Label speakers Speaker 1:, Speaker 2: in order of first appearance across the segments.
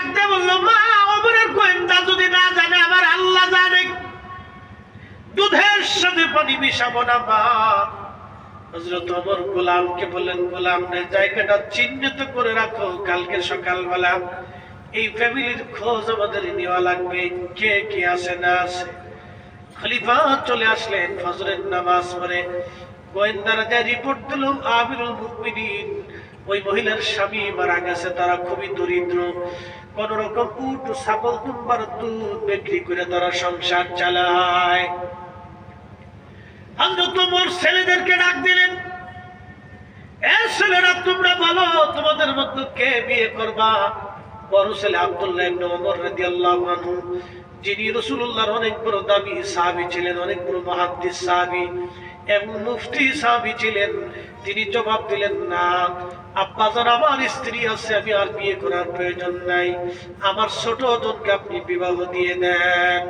Speaker 1: ডাক দিয়ে বলল, মা ওমরের গোয়েন্দা যদি না জানে আমার আল্লাহ জানে, দুধের সাথে পানি মিশাবো না মা। হযরত ওমর গোলামকে বললেন, গোলাম রে জায়গাটা চিহ্নিত করে রাখো, কালকে সকালবেলা এই ফ্যামিলির খোঁজ আমাদের নেওয়া লাগবে, কে কে আছে না আছে। খলিফা চলে আসলেন ফজরের নামাজ পড়ে। গোয়েন্দারা যা রিপোর্ট দিল, আমিরুল মুমিনিন ওই মহিলার স্বামী মারা গেছে, তারা খুবই দরিদ্র, কোন রকম উট ছাগল দুম্বার দুধ বিক্রি করে তারা সংসার চালায়। হযরত ওমর ছেলেদেরকে ডাক দিলেন, এ ছেলেরা তোমরা বলো তোমাদের মধ্যে কে বিয়ে করবা। বড় ছেলে আব্দুল্লাহ ইবনে ওমর রাদিয়াল্লাহু আনহু, যিনি রাসূলুল্লাহর অনেক বড় দামি সাহাবী ছিলেন, অনেক বড় মুহাদ্দিস সাহাবী এবং মুফতি সাহাবী ছিলেন, তিনি জবাব দিলেন, না আব্বাজান আমার স্ত্রী আছে, আমি আর বিয়ে করার প্রয়োজন নাই, আমার ছোট বোনকে আপনি বিবাহ দিয়ে দেন।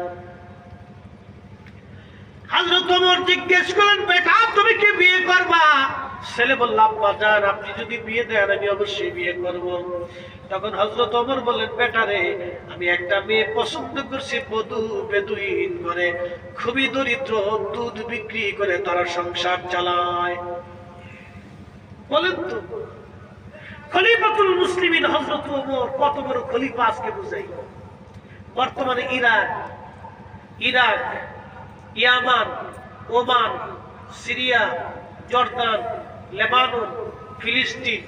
Speaker 1: হযরত ওমর জিজ্ঞেস করলেন, বেটা তুমি কি বিয়ে করবা? ছেলে বলল, আব্বাজান আপনি যদি বিয়ে দেন আমি অবশ্যই বিয়ে করব। তখন হযরত ওমর বললেন, বেটা রে আমি একটা মেয়ে পছন্দ করছি, বধূ বেদুইন করে, খুবই দরিদ্র, দুধ বিক্রি করে তারা সংসার চালায়। বলেন তো খলিফাতুল মুসলিমিন হযরত ওমর কত বড় খলিফা আজকে বুঝাই। বর্তমানে ইরাক, ইয়ামান, ওমান, সিরিয়া, জর্দান, লেবানন, ফিলিস্তিন,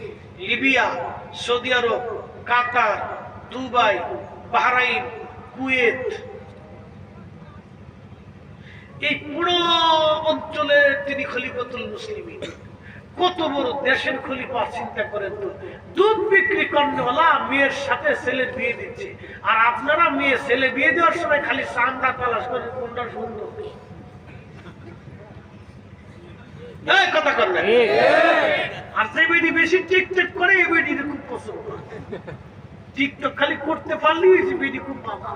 Speaker 1: লিবিয়া, সৌদি আরব, কাতার, দুবাই, বাহরাইন, কুয়েত, এই পুরো অঞ্চলে তিনি খলিফাতুল মুসলিমিন। কত বড় দেশের খলিফা চিন্তা করেন তো। দুধ বিক্রি করেওয়ালা মেয়ের সাথে ছেলে বিয়ে দিচ্ছে, আর আপনারা মেয়ে ছেলে বিয়ে দেওয়ার সময় খালি চান্দা তালাশ করেন কোনটা সুন্দর। কথা কর না। আর যে বেডি বেশি টিকটক করে এই বেডি খুব পছন্দ। টিকটক খালি করতে পারলেই যে বেডি খুব ভালো।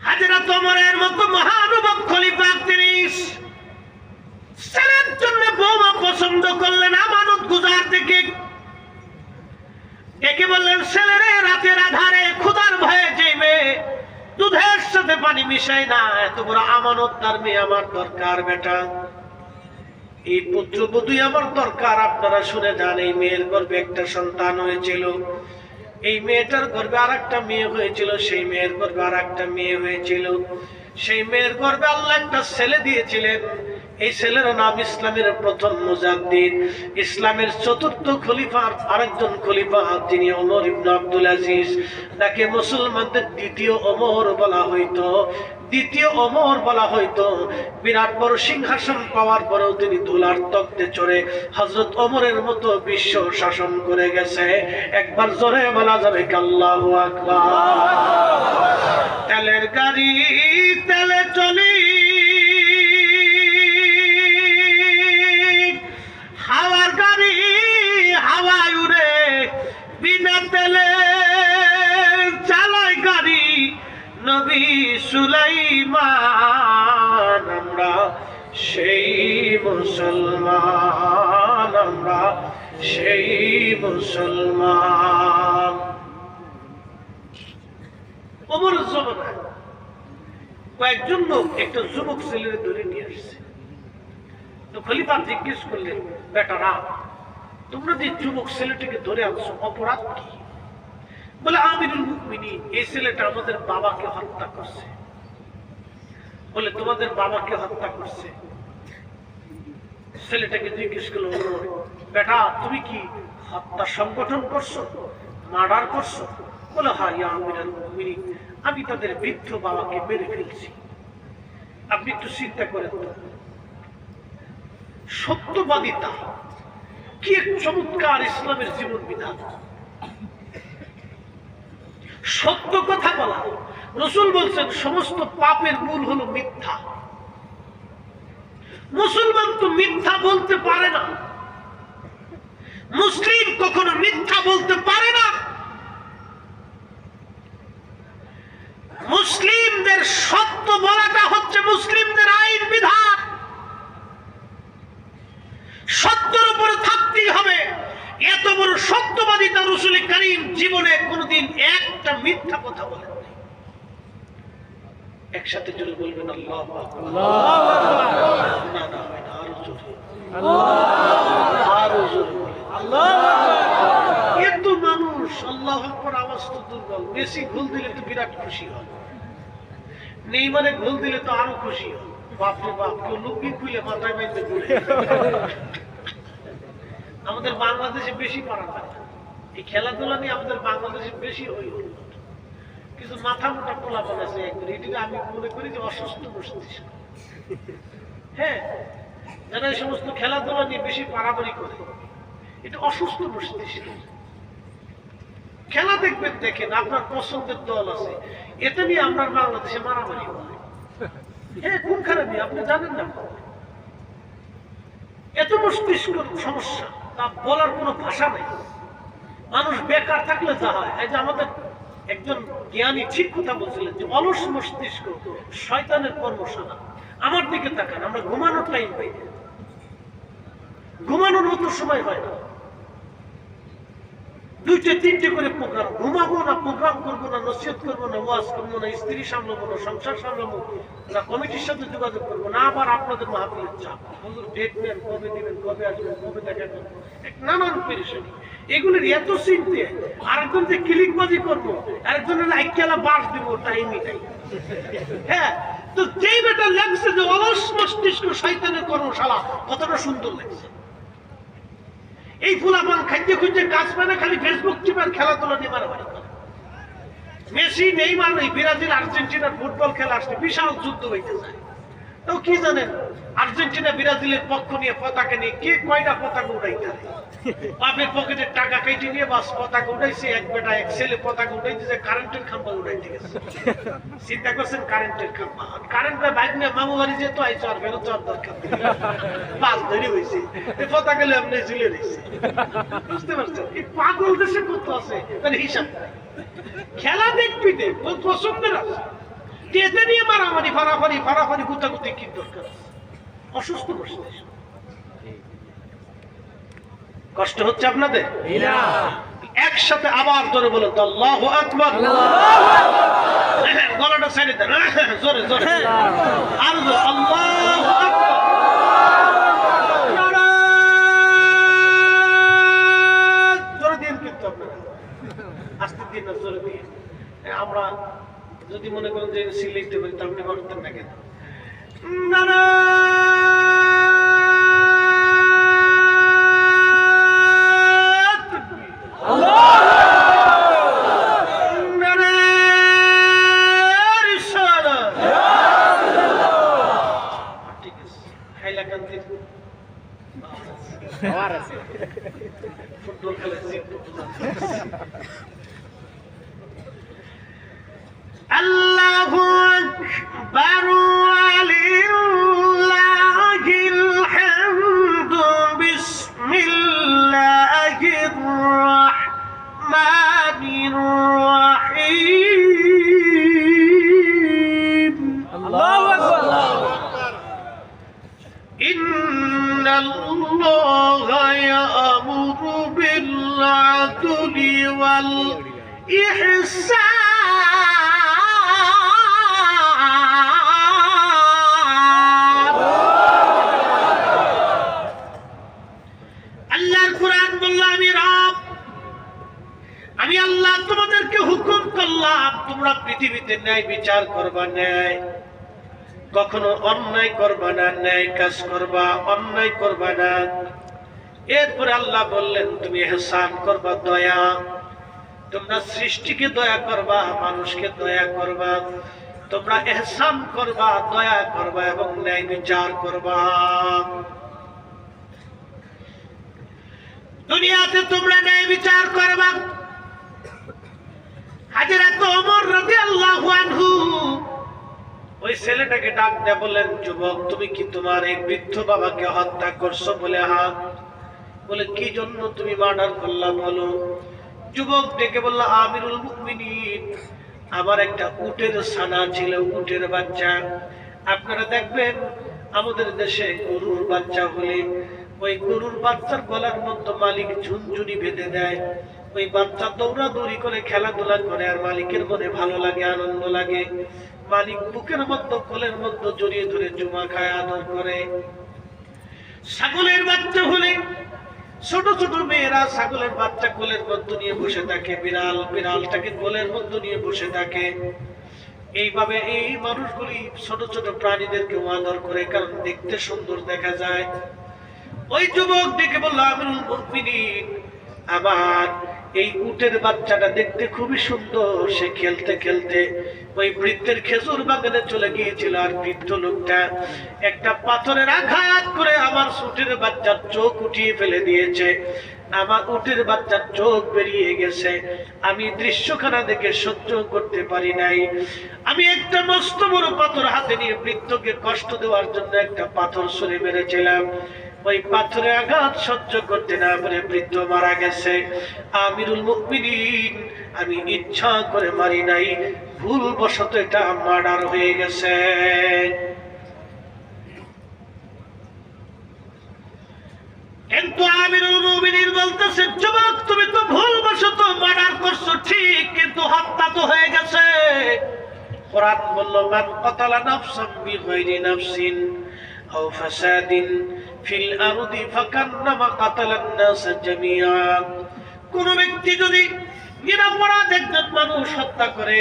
Speaker 1: হযরত ওমরের মতো মহানুভব খলিফা তিনি ছেলের জন্য বৌমা পছন্দ করলেন আমানত গুজার থেকে। একে বললেন, ছেলেরে রাতের আধারে ক্ষুধার ভয়ে যাইবে, দুধের সাথে পানি মিশাই না, এত বড় আমানত তার মেয়ে আমার দরকার বেটা, এই পুত্রবধূই আমার দরকার। আপনারা শুনে যান, এই মেয়ের গর্ভে একটা সন্তান হয়েছিল, এই মেয়েটার গর্ভে আর একটা মেয়ে হয়েছিল, সেই মেয়ের গর্ভে আর একটা মেয়ে হয়েছিল, সেই মেয়ের গর্ভে আল্লাহ একটা ছেলে দিয়েছিলেন। এই ছেলের নাম ইসলামের প্রথম মুজাদ্দিদ, ইসলামের চতুর্থ খলিফার আরেকজন খলিফা, তিনি ওমর ইবনে আব্দুল আজিজ। তাকে মুসলমানদের দ্বিতীয় ওমর বলা হইতো, দ্বিতীয় ওমর বলা হইতো। বিরাট বড় সিংহাসন পাওয়ার পরেও তিনি ধুলার তখ্তে চড়ে হযরত ওমরের মতো বিশ্ব শাসন করে গেছে। একবার জোরে বলা যাবে আল্লাহু আকবার। তেলের গাড়ি তেলে চলি, হাওয়ার গাড়ি হাওয়ায় উড়ে, বিনা তেলে চালায় গাড়ি নবী সুলাইমান। আমরা সেই মুসলমান, আমরা সেই মুসলমান। ওমরের জমানায় কয়েকজন লোক একটা যুবক ছেলের ধরে নিয়ে আসছে। তো খলিফা জিজ্ঞেস করলেন, বেটারা তোমরা যে যুবক ছেলেটিকে ধরে আনছো অপরাধ কি? বলে, আমিরুল মুমিনিন এই ছেলেটা আমাদের বাবাকে হত্যা করছে। বলে, তোমাদের বাবাকে হত্যা করছে? ছেলেটাকে জিজ্ঞেস করলো, বেটা তুমি কি হত্যা সংগঠন করছো, মার্ডার করছো? বলে, হ্যাঁ ইয়া আমিরুল মুমিনিন, আমি তাদের বৃদ্ধ বাবাকে মেরে ফেলছি। আপনি একটু চিন্তা করেন তো, সত্যবাদিতা কি এক চমৎকার ইসলামের জীবন বিধান। সত্য কথা বলা। রাসূল বলছেন সমস্ত পাপের মূল হলো মিথ্যা। মুসলমান তো মিথ্যা বলতে পারে না, মুসলিম কখনো মিথ্যা বলতে পারে না। মুসলিমদের সত্য বলাটা হচ্ছে মুসলিমদের আইন বিধান। সত্যের উপরে থাকতেই হবে এত বড় সত্যবাদী তার রাসূল করিম জীবনে কোনোদিন একটা মিথ্যা কথা বলেন নাই। একসাথে জোরে বলবেন আল্লাহু আকবার। না না আরো জোরে আরো জোরে এত মানুষ আল্লাহু আকবার আওয়াজ তো দুর্বল। বেশি গোল দিলে তো বিরাট খুশি হয়, নেইমারে গোল দিলে তো আরো খুশি হয়। বাপরে বাপ, কেউ লুঙ্গি খুলে মাথায় বাইতে ঘুরে। আমাদের বাংলাদেশে বেশি পারা যায় এই খেলাধুলা নিয়ে, আমাদের বাংলাদেশে বেশি হই কিছু মাথা মোটা পোলাপান আছে এটিকে আমি মনে করি যে অসুস্থ মস্তিষ্ক। হ্যাঁ, যারা এই সমস্ত খেলাধুলা নিয়ে বেশি পারাপারি করে এটা অসুস্থ মস্তিষ্ক। খেলা দেখবেন, দেখেন আপনার পছন্দের দল আছে, এটা নিয়ে আপনার বাংলাদেশে মারামারি হয়। হ্যাঁ, কোন খারাপই আপনি জানেন না। এত মস্তিষ্ক সমস্যা তা বলার কোনো ভাষা নেই। মানুষ বেকার থাকলে যা হয়, এই যে আমাদের একজন জ্ঞানী ঠিক কথা বলছিলেন যে অলস মস্তিষ্ক শয়তানের কর্মশালা। আমার দিকে তাকান, আমরা ঘুমানোর টাইম পাই না, ঘুমানোর মতো সময় হয় না। দুইটা তিনটে করে প্রোগ্রাম, ঘুমাবো না, প্রোগ্রাম করবো না, নসিহত করবো না, ওয়াজ করবো না, স্ত্রী সামলাবো না, সংসার সামলাবো না, কমিটির সাথে যোগাযোগ করবো না, আবার আপনাদের মাহফিলের চাপ, হুজুর ডেট নেন, কবে দিবেন, কবে আসবেন, কবে দেখা করবেন, নানান পেরেশানি। এগুলির এত চিন্তে, আরেকজন যে ক্লিকবাজি করবো, আরেকজনের লাইক খেলা বাস দিব, টাইমই নাই। হ্যাঁ, তো যেই বেটা লাগছে যে অলস মস্তিষ্ক শয়তানের কর্মশালা, কতটা সুন্দর লাগছে। এই ফুলাপান খাইতে খুঁজতে কাজ পায় না, খালি ফেসবুক টিপার খেলাধুলা নিয়ে মারামারি করে। মেসি নেইমার এই ব্রাজিল আর্জেন্টিনার ফুটবল খেলা আসছে, বিশাল যুদ্ধ হইতে যায়। তো কি জানেন, আর্জেন্টিনা ব্রাজিলের পক্ষ নিয়ে পতাকা নিয়ে কে কয়টা পতাকা উঠাইতে, বাপের পকেটের টাকা কেটে নিয়ে বাস পতাকা উঠাইছে। এক বেটা এক ছেলে পতাকা উঠাইতে যে কারেন্টের খাম্বা উঠাইতে গেছে। চিন্তা করছেন, কারেন্টের খাম্বা, কারেন্টের বাইক নিয়ে মামু বাড়ি যেত আইসো, আর ফেরত যাওয়ার দরকার বাস ধরে হয়েছে, পতাকা এমনি ঝুলে রয়েছে। বুঝতে পারছেন, এই পাগল দেশে কত আছে তার হিসাব। খেলা দেখবি দে, পছন্দের আছে, এতে নিয়ে মারামারি ফারাফারি ফারাফারি গুতাগুতি কি দরকার? অসুস্থ মস্তিষ্ক। কষ্ট হচ্ছে আপনাদের? একসাথে আবার জোরে বলেন তো আল্লাহু আকবার। গলাটা ছেড়ে দেন, জোরে জোরে আর আল্লাহু আকবার। জোরে দিন কিন্তু আপনারা, আস্তে দিন না, জোরে দিন। আমরা যদি মনে করেন যে সিলেক্ট পারি তা আপনি করতেন না কেন? ফুটবল খেলা আল্লাহু আকবার ওয়ালিল্লাহিল হামদু বিসমিল্লাহির রাহমানির রাহিম। আল্লাহু আকবার। ইন্নাল্লাহা ইয়া'মুরু বিল আদলি ওয়াল ইহসান। আমি আল্লাহ তোমাদেরকে হুকুম করলাম, তোমরা পৃথিবীতে ন্যায় বিচার করবা, ন্যায় কখনো অন্যায় করবা না, ন্যায় কাজ করবা, অন্যায় করবা না। এরপরে আল্লাহ বললেন তুমি ইহসান করবা, দয়া, তোমরা সৃষ্টিকে দয়া করবা, মানুষকে দয়া করবা, তোমরা ইহসান করবা, দয়া করবা এবং ন্যায় বিচার করবা। দুনিয়াতে তোমরা ন্যায় বিচার করবা। হযরত ওমর রাদিয়াল্লাহু আনহু ওই ছেলেটাকে ডাক দিয়ে বললেন, যুবক তুমি কি তোমার এই বৃদ্ধ বাবাকে হত্যা করছো? বলে হ্যাঁ। বলে কি জন্য তুমি মার্ডার করলা বলো? যুবক ডেকে বলল, আমিরুল মুমিনিন, আমার একটা উটের ছানা ছিল, উটের বাচ্চা। আপনারা দেখবেন আমাদের দেশে গরুর বাচ্চা হলে ওই গরুর বাচ্চার গলার মধ্যে মালিক ঝুনঝুনি বেঁধে দেয়, ওই বাচ্চা দৌড়াদৌড়ি করে খেলাধুলা করে, আর মালিকের মনে ভালো লাগে, আনন্দ লাগে। মালিক বুকের মধ্যে কোলের মধ্যে জড়িয়ে ধরে চুমা খায়, আদর করে। ছাগলের বাচ্চা হলে ছোট ছোট মেয়েরা ছাগলের বাচ্চা কোলের মধ্যে নিয়ে বসে থাকে, বিড়ালটাকে কোলের মধ্যে নিয়ে বসে থাকে। এইভাবে এই মানুষগুলি ছোট ছোট প্রাণীদেরকে আদর করে, কারণ দেখতে সুন্দর দেখা যায়। ওই যুবক ডেকে বলল, আমিরুল মুমিনিন, আমার এই উটের বাচ্চাটা দেখতে খুবই সুন্দর। সে খেলতে খেলতে ওই বৃদ্ধের খেজুর বাগানে চলে গিয়েছিল, আর বৃদ্ধ লোকটা একটা পাথরের আঘাত করে আমার উটের বাচ্চার চোখ উঠিয়ে ফেলে দিয়েছে। আমার উটের বাচ্চার চোখ বেরিয়ে গেছে। আমি দৃশ্যখানা দেখে সহ্য করতে পারি নাই। আমি একটা মস্ত বড় পাথর হাতে নিয়ে বৃদ্ধকে কষ্ট দেওয়ার জন্য একটা পাথর ছুঁড়ে মেরেছিলাম। ওই পাথরের আঘাত সহ্য করতে না পারে বৃদ্ধ মারা গেছে। আমিরুল মুমিনিন, আমি ইচ্ছা করে মারি নাই, ভুলবশত এটা মার্ডার হয়ে গেছে। কিন্তু আমিরুল মুমিনিন বলতেছে, যুবক তুমি তো ভুলবশত মার্ডার করছো ঠিক, কিন্তু হত্যা তো হয়ে গেছে। কোরআন বলল, মান কাতালা নাফসান বিগাইরি নাফসিন আও ফাসাদিন ফিল আরদি ফাকান্নামা কাতালান নাস জামিআ। কোন ব্যক্তি যদি নিরপরাধ একজন মানুষ হত্যা করে,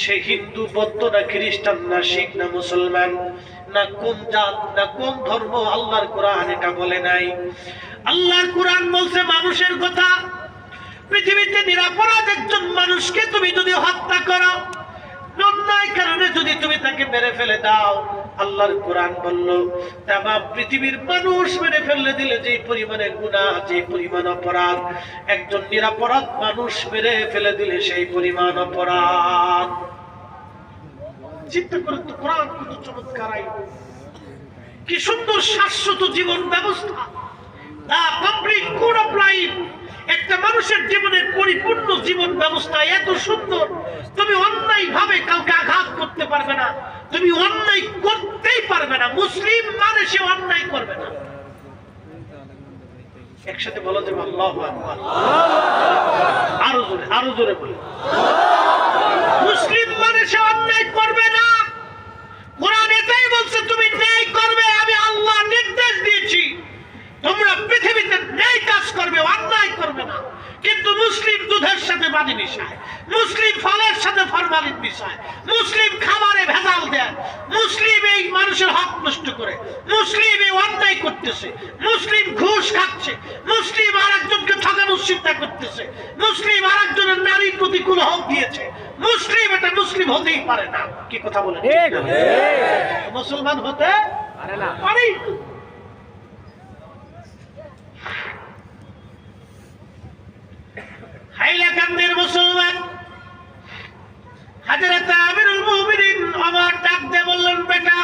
Speaker 1: সে হিন্দু, বৌদ্ধ না খ্রিস্টান না শিখ না মুসলমান না কোন জাত না কোন ধর্ম, আল্লাহর কোরআন এটা বলে নাই। আল্লাহর কোরআন বলছে মানুষের কথা। পৃথিবীতে নিরপরাধ একজন মানুষকে তুমি যদি হত্যা করো, অন্যায় কারণে যদি তুমি তাকে মেরে ফেলে দাও, আল্লাহর কোরআন বলল তামাম পৃথিবীর মানুষ মেরে ফেলে দিলে যে পরিমাণে গুনাহ, যে পরিমাণ অপরাধ, একজন নিরপরাধ মানুষ মেরে ফেলে দিলে সেই পরিমাণ অপরাধ। চিন্তা করেন তো, কোরআন কত চমৎকার আইন, কি সুন্দর শাশ্বত জীবন ব্যবস্থা, the complete code of life. একটা মানুষের জীবনের পরিপূর্ণ জীবন ব্যবস্থা এত সুন্দর, তুমি অন্যায় ভাবে কাউকে আঘাত করতে পারবে না, তুমি অন্যায় করতেই পারবে না। মুসলিম মানে সে অন্যায় করবে না। একসাথে বলা যাবে আল্লাহু আকবার, আরো জোরে বলে। মুসলিম মানে সে অন্যায় করবে না। কোরআন এটাই বলছে, তুমি ন্যায় করবে। আমি আল্লাহ নির্দেশ দিয়েছি তোমরা পৃথিবীতে ন্যায় কাজ করবে, অন্যায় করবে না। কিন্তু মুসলিম দুধের সাথে পানি মিশায়, মুসলিম ফলের সাথে ফরমালিন মিশায়, মুসলিম খাবারে ভেজাল দেয়, মুসলিম এই মানুষের হক নষ্ট করে, মুসলিম এই অন্যায় করতেছে, মুসলিম ঘুষ খাচ্ছে, মুসলিম আরেকজনকে ঠকানোর চিন্তা করতেছে, মুসলিম আরেকজনের নারীর প্রতিকূল হক দিয়েছে। মুসলিম এটা মুসলিম হতেই পারে না। কি কথা বলেন? মুসলমান হতে পারে না। হাইলাকান্দির মুসলমান হযরত আমিরুল মুমিনিন আমার ডাক দিয়ে বললেন, বেটা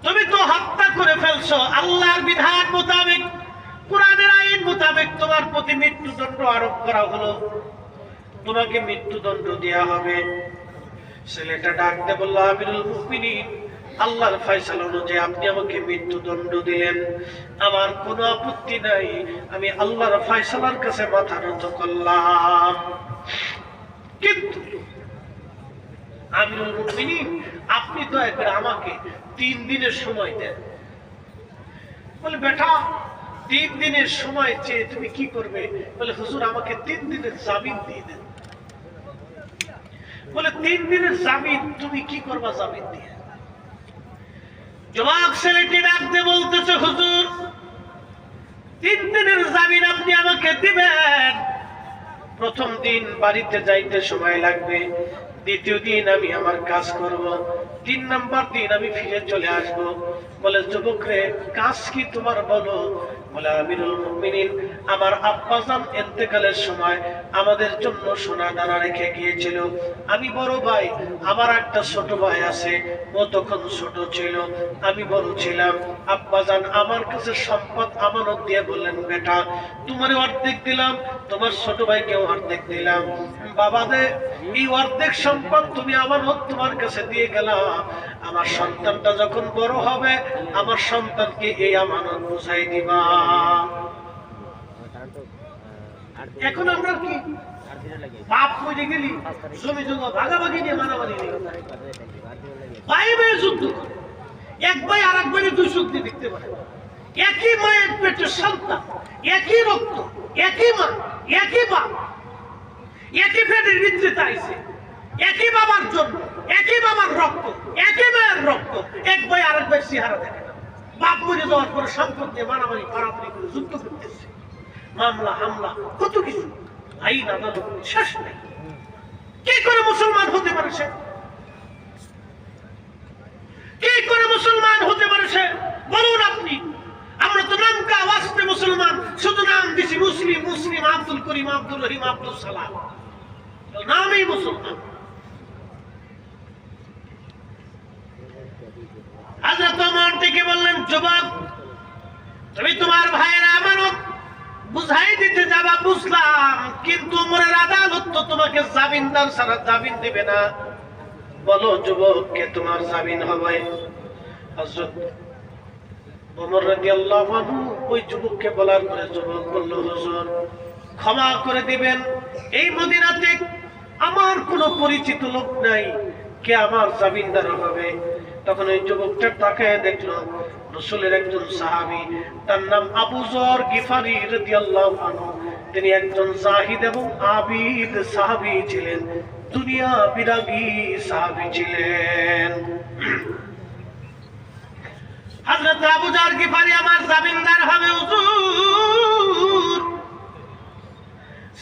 Speaker 1: তুমি তো হত্যা করে ফেলছো, আল্লাহর বিধান মোতাবেক, কোরআনের আইন মোতাবেক তোমার প্রতি মৃত্যুদণ্ড আরোপ করা হলো, তোমাকে মৃত্যুদণ্ড দেয়া হবে। ছেলেটা ডাক দিয়ে বলল, আমিরুল মুমিনিন, আল্লাহর ফয়সালা অনুযায়ী আপনি আমাকে মৃত্যুদণ্ড দিলেন, আমার কোনো আপত্তি নাই, আমি আল্লাহর ফয়সালার কাছে মাথা নত করলাম। কিন্তু আমিরুল মুমিনিন, আপনি তো একবার আমাকে 3 দিনের সময় দেন। বলে, বেটা 3 দিনের সময় চেয়ে তুমি কি করবে? বলে, হুজুর আমাকে 3 দিনের জামিন দিয়ে দেন। বলে, 3 দিনের জামিন তুমি কি করবা জামিন দিয়ে? যুবক ছেলেটি ডাকতে বলতেছে, হুজুর 3 দিনের জামিন আপনি আমাকে দিবেন। প্রথম দিন বাড়িতে যাইতে সময় লাগবে, দ্বিতীয় দিন আমি আমার কাজ করব, 3 নম্বর দিন আমি ফিরে চলে আসব। বলে, যুবক রে, কাজ কি তোমার বলো? বলে, আমিরুল মুমিনিন, আমার আব্বাজান ইন্তেকালের সময় আমাদের জন্য সোনা দানা রেখে গিয়েছিল। আমি বড় ভাই, আমার একটা ছোট ভাই আছে, ও তখন ছোট ছিল, আমি বড় ছিলাম। আব্বাজান আমার কাছে সম্পদ আমানত দিয়ে বললেন, বেটা তোমার অর্ধেক দিলাম, তোমার ছোট ভাইকেও অর্ধেক দিলাম। বাবা রে, এই অর্ধেক সম্পদ তুমি আমানত তোমার কাছে দিয়ে গেলাম, আমার সন্তানটা যখন বড় হবে আমার সন্তানকে এই আমানত বুঝাই দিবা। এখন আমরা কি বাপ হয়ে গেলি জমি জমা ভাগাভাগি নিয়ে মারামারি নিয়ে ভাই ভাই যুদ্ধ করে, এক ভাই আর এক ভাইয়ের দুই চোখ দিয়ে দেখতে পারে, একই মায়ের পেটের সন্তান, একই রক্ত, একই মা, একই বাপ, একই পেটের ভিতরে তাইছে, একই বাবার জন্য, একই বাবার রক্ত, একই মায়ের রক্ত, এক ভাই আর এক ভাই চেহারা দেখে না। বাপ মরে যাওয়ার পরে সম্পদ নিয়ে মারামারি পারাপারি করে যুদ্ধ করতেছে, মামলা হামলা কত কিছু, আইন আদালত শেষ নেই। কি করে মুসলমান হতে পারে সে? কি করে মুসলমান হতে পারে সে বলুন আপনি? আমরা তো নাম কা ওয়াস্তে মুসলমান, শুধু নাম দিছি মুসলিম, মুসলিম আব্দুল করিম, আব্দুল রহিম, আব্দুল সালাম, নামই মুসলমান। হযরত ওমর থেকে বললেন, যুবক তুমি তোমার ভাইয়ের আমানত বুঝাই দিতে যাবা বুঝলাম, কিন্তু ওমরের আদালত তো তোমাকে জামিনদার ছাড়া জামিন দিবে না। বলো যুবক কে তোমার জামিন হবে? হযরত ওমর রাদিয়াল্লাহু আনহু ওই যুবককে বলার পরে যুবক বলল, হুজুর ক্ষমা করে দিবেন, এই মদিনাতে আমার কোনো পরিচিত লোক নাই, কে আমার জামিনদার হবে? তখন ওই যুবকটা তাকায় দেখলো রাসূলের একজন সাহাবী, তার নাম আবু যর গিফারি রাদিয়াল্লাহু আনহু। তিনি একজন জাহিদ এবং আবিদ সাহাবী ছিলেন, দুনিয়া বিরাগী সাহাবী ছিলেন। হযরত আবু যর গিফারি আমার জামিনদার হবে হুজুর।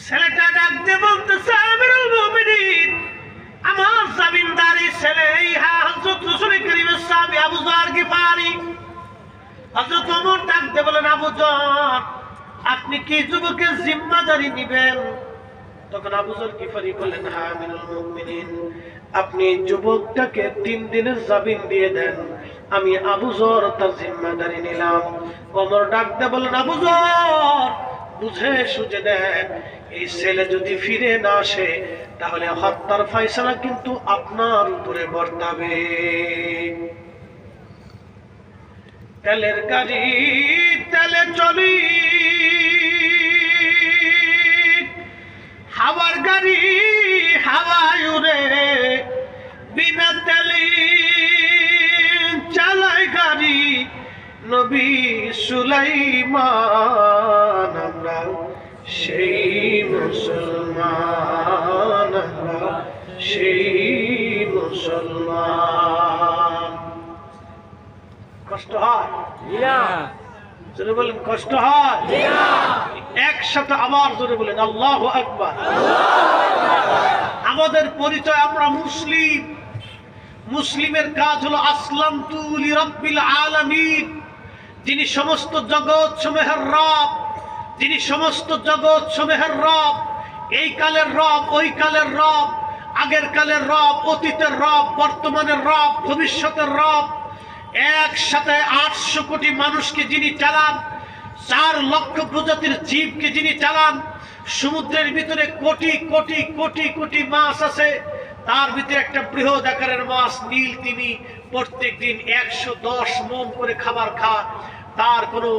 Speaker 1: ছেলেটা ডাক দিয়ে বলতেছে, আমিরুল মুমিনিন আমার জামিনদারি ছেলে হযরত রাসূল কারীমের সাহাবী আবু যর গিফারি। হযরত ওমর ডাক দিয়ে বলেন, আবু যর আপনি কি যুবকের জিম্মাদারি নেবেন? তখন আবু যর গিফারি বলেন, হ্যাঁ আমিরুল মুমিনিন, আপনি যুবকটাকে 3 দিনের জামিন দিয়ে দেন, আমি আবু যর তার জিম্মাদারি নিলাম। ওমর ডাক দিয়ে বলেন, আবু যর বুঝে সুঝে দেন, এই ছেলে যদি ফিরে না আসে তাহলে হত্যার ফয়সালা কিন্তু আপনার উপরে বর্তাবে। তেলের গাড়ি তেলে চলি, হাওয়ার গাড়ি হাওয়ায় উড়ে, বিনা তেলে চালায় গাড়ি নবী সুলাইমান। আমরা সেই মুসলমান, আমরা সেই মুসলমান। কষ্ট হয়? জোরে বলেন কষ্ট হয়? একসাথে আবার জোরে বলেন আল্লাহু আকবার। আমাদের পরিচয় আমরা মুসলিম। মুসলিমের কাজ হলো আসলামতু লিরাব্বিল আলামিন, যিনি সমস্ত জগৎ সমূহের রব, যিনি সমস্ত জগৎ সমূহের রব, এই কালের রব, ওই কালের রব, আগের কালের রব, অতীতের রব, বর্তমানের রব, ভবিষ্যতের রব। একসাথে 800 কোটি মানুষকে যিনি চালান, 4 লক্ষ প্রজাতির জীবকে যিনি চালান, সমুদ্রের ভিতরে কোটি কোটি কোটি কোটি মাছ আছে, তার ভিতরে একটা বৃহৎ আকারের মাছ নীল তিমি প্রত্যেক দিন 110 মণ করে খাবার খায়। তার কোনো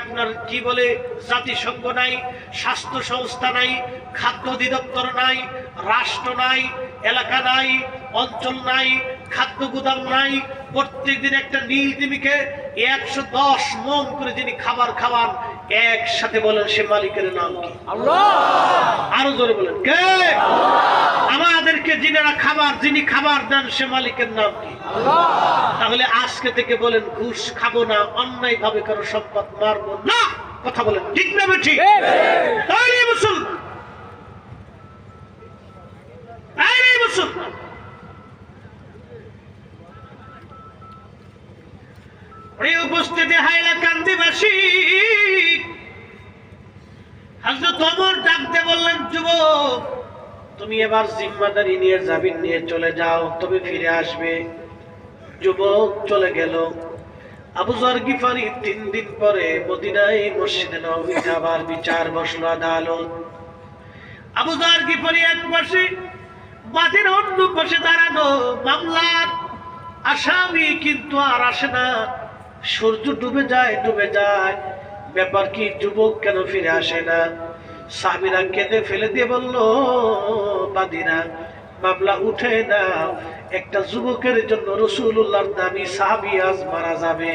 Speaker 1: আপনার কি বলে জাতিসংঘ নাই, স্বাস্থ্য সংস্থা নাই, খাদ্য অধিদপ্তর নাই, রাষ্ট্র নাই, এলাকা নাই, অঞ্চল নাই, খাদ্য গুদাম নাই। প্রত্যেকদিন একটা নীল তিমিকে 110 মণ করে যিনি খাবার খাওয়ান, একসাথে বলেন সে মালিকের নাম কি? আল্লাহ। আরো জোরে বলেন কে? আমাদেরকে যিনি খাবার দেন সে মালিকের নাম কি? আল্লাহ। তাহলে আজকে থেকে বলেন ঘুষ খাবো না, অন্যায় ভাবে কারো সম্পদ মারবো না। কথা বলেন ঠিক না বেঠিক? তাহলে মুসলমান, তাহলে মুসলমান। প্রিয় উপস্থিতি হাইলাকান্দিবাসী, হযরত ওমর ডাকতে বললেন, যুবক তুমি এবার জিম্মাদারি নিয়ে জামিন নিয়ে চলে যাও, তবে ফিরে আসবে। যুবক চলে গেল। আবু যর গিফারি 3 দিন পরে মদিনায় মসজিদে নববীতে আবার বিচার বসলো, আদালত। আবু যর গিফারি এক পাশে, বাদীর অন্য পাশে দাঁড়ানো, মামলার আসামি কিন্তু আর আসে না, সূর্য ডুবে যায় ডুবে যায়, ব্যাপার কি যুবক কেন ফিরে আসে না? সাহাবীরা কেঁদে ফেলে দিয়ে বলল, বাদীরা মামলা উঠে না, একটা যুবকের জন্য রাসূলুল্লাহর দাবি সাহাবী আজ মারা যাবে।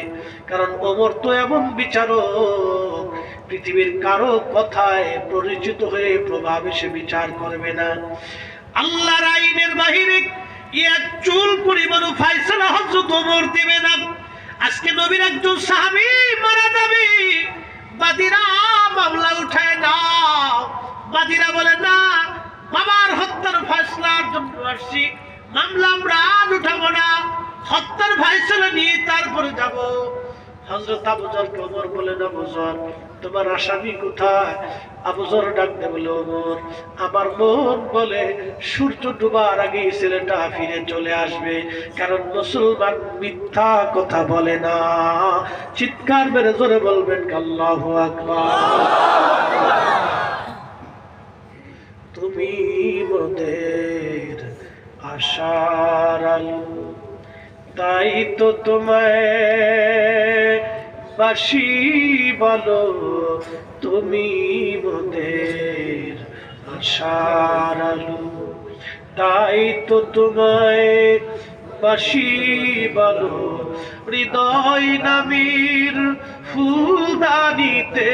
Speaker 1: কারণ ওমর তো এমন বিচারক, পৃথিবীর কারো কথায় পরিচিত হয়ে প্রভাব এসে বিচার করবে না। আল্লাহর আইনের বাহিরে এক চুল পরিমাণও ফায়সালা হযরত ওমর দিবে না। আজকে নবীর একজন সাহাবী মারা যাবে, বাদীরা মামলা উঠায় নাও। বাদীরা বলে না, বাবার হত্যার ফয়সালার জন্য আসছি, মামলা আমরা আজ উঠাবো না, হত্যার ফয়সালা নিয়ে তারপরে যাব। হযরত আবু যরকে ওমর বলেন, আবু যর তোমার আসামি কোথায়? আবু যর ডাক দিয়ে বলে, ওমর আমার মন বলে সূর্য ডুবার আগে ছেলেটা ফিরে চলে আসবে, কারণ মুসলমান মিথ্যা কথা বলে না। চিৎকার মেরে জোরে বলবেন আল্লাহু আকবার। তুমি মোদের আশার আলো, তাই তো তোমায় বাসি বলো, তুমি মোদের আশার আলো, তাই তো তোমায় বাসি বলো। হৃদয় নামের ফুলদানিতে,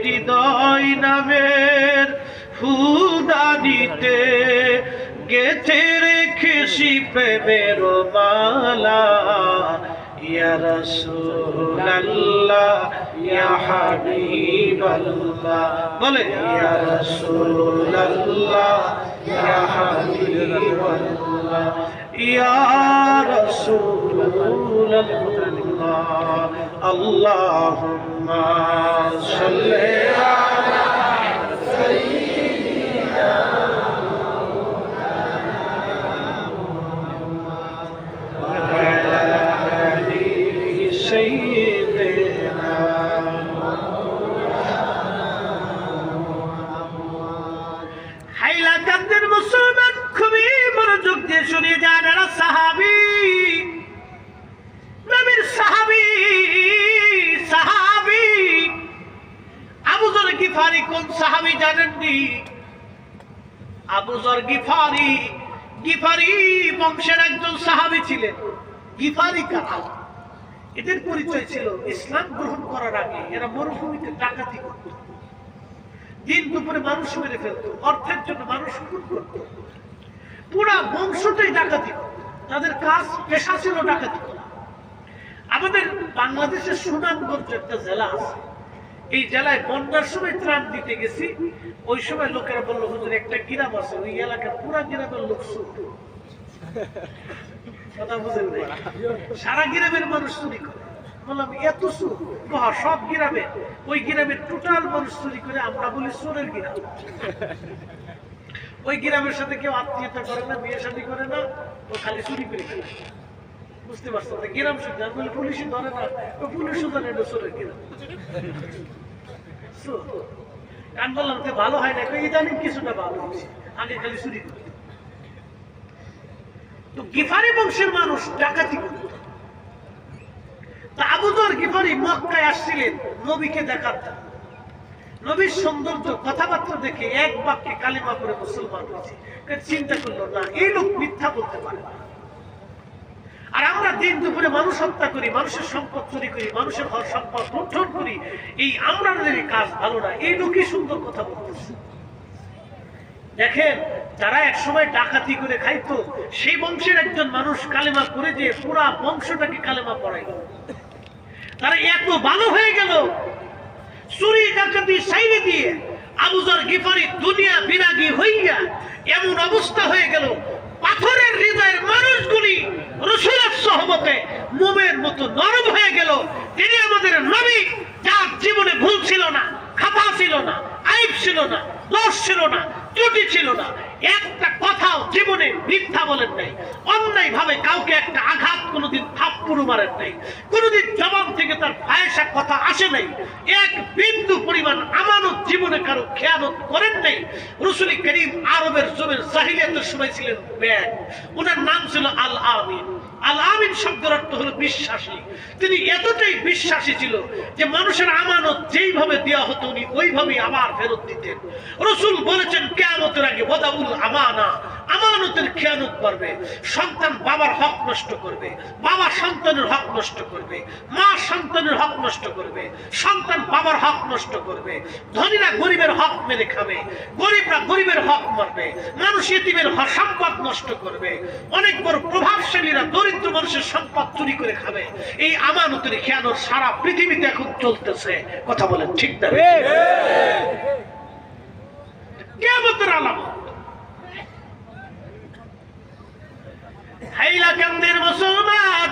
Speaker 1: হৃদয় নামের ফুলদানিতে গেথে রেখেছি প্রেমের মালা। ইয়া রাসূলুল্লাহ ইয়া হাবিবাল্লাহ, বলে ইয়া রাসূলুল্লাহ ইয়া হাবিবাল্লাহ, ইয়া রাসূলুল্লাহ। আল্লাহুম্মা সাল্লি আলা সাইয়্যিদিনা হাইলাকান্দের মুসলমান খুবই মনোযোগ দিয়ে শুনে যান। এরা সাহাবী, নবীর সাহাবী, সাহাবী আবু যর গিফারি। কোন সাহাবী জানেননি? আবু যর গিফারি, গিফারি বংশের একজন সাহাবী ছিলেন। গিফারি কারা? এদের পরিচয় ছিল ইসলাম গ্রহণ করার আগে এরা মরুভূমিতে ডাকাতি করত, দিন দুপুরে মানুষ মেরে ফেলতো, অর্থের জন্য মানুষ খুন করত, পুরা বংশটাই ডাকাতি করত, তাদের কাজ পেশা ছিল ডাকাতি করা। আমাদের বাংলাদেশের সুনামগঞ্জ একটা জেলা আছে, এই জেলায় বন্যার সময় ত্রাণ দিতে গেছি, ওই সময় লোকেরা বললো, হুজুর একটা গ্রাম আছে, ওই এলাকার পুরা গ্রামের লোক কথা বুঝেন নাই, সারা গ্রামের মানুষ চুরি করে। বললাম এত চুর? সব গ্রামে, ওই গ্রামের টোটাল মানুষ চুরি করে, আমরা বলি চোরের গ্রাম। ওই গ্রামের সাথে কেউ আত্মীয়তা করে না, বিয়ে শাদী করে না, ও খালি চুরি করে ফেলে। বুঝতে পারছো? গ্রাম শুধু বলে পুলিশে ধরে না, পুলিশও জানে না চোরের গ্রাম। কান বললাম ভালো হয় না, ইদানিং কিছুটা ভালো হচ্ছে, আগে খালি চুরি করে। তো গিফারি বংশের মানুষ ডাকাতি করত। তা আবু যর গিফারি মক্কায় আসছিলেন নবীকে দেখার জন্য। নবীর সৌন্দর্য কথাবার্তা দেখে এক বাক্যে কালিমা করে মুসলমান হয়েছে। চিন্তা করলো, না এই লোক মিথ্যা বলতে পারে না। আর আমরা দিন দুপুরে মানুষ হত্যা করি, মানুষের সম্পদ চুরি করি, মানুষের ঘর সম্পদ লুণ্ঠন করি, এই আমাদের কাজ ভালো না। এই লোকই সুন্দর কথা বলতেছে। দেখেন, যারা একসময় ডাকাতি করে খাইতো, সেই বংশের একজন মানুষ কালেমা করে দিয়ে পুরা বংশটাকে কালেমা পড়াইল। তারা এত ভালো হয়ে গেল, চুরি ডাকাতি সাইরে দিয়ে আবু যর গিফারি দুনিয়া বিরাগী হইয়া এমন অবস্থা হয়ে গেল, পাথরের হৃদয়ের মানুষগুলি রাসূলের সোহবতে মোমের মতো নরম হয়ে গেল। তিনি আমাদের নবী, যার জীবনে ভুল ছিল না, খাতা ছিল না, আইব ছিল না, দোষ ছিল না, ত্রুটি ছিল না, একটা কথাও জীবনে মিথ্যা বলেন নাই, অন্যায় ভাবে কাউকে একটা আঘাত কোনোদিন থাপ্পড় মারেন নাই, কোনোদিন জবান থেকে তার ফায়সা কথা আসে নাই, এক বিন্দু পরিমাণ আমানত জীবনে কারো খেয়ানত করেন নাই। রাসূল করিম আরবের জমির জাহিলিয়াতের সময় ছিলেন ব্যাগ, ওনার নাম ছিল আল আমিন। আল আমিন শব্দের অর্থ হলো বিশ্বাসী। তিনি এতটাই বিশ্বাসী ছিল যে মানুষের আমানত যেইভাবে দেওয়া হতো উনি ওইভাবেই আবার ফেরত দিতেন। রাসূল বলেছেন কিয়ামতের আগে ওয়াদাউল আমানা, আমানতের খেয়ানত করবে। সন্তান বাবার হক নষ্ট করবে, বাবা সন্তানের হক নষ্ট করবে, মা সন্তানের হক নষ্ট করবে, সন্তান বাবার হক নষ্ট করবে, ধনীরা গরিবের হক মেরে খাবে, গরিবরা গরিবের হক মারবে, মানুষ ইতিমের সম্পদ নষ্ট করবে, অনেক বড় প্রভাবশালীরা দরিদ্র মানুষের সম্পদ চুরি করে খাবে। এই আমানতের খেয়ানত সারা পৃথিবীতে এখন চলতেছে। কথা বলেন ঠিক না? কিয়ামতের আলামত। হাইলাকান্দির মুসলমান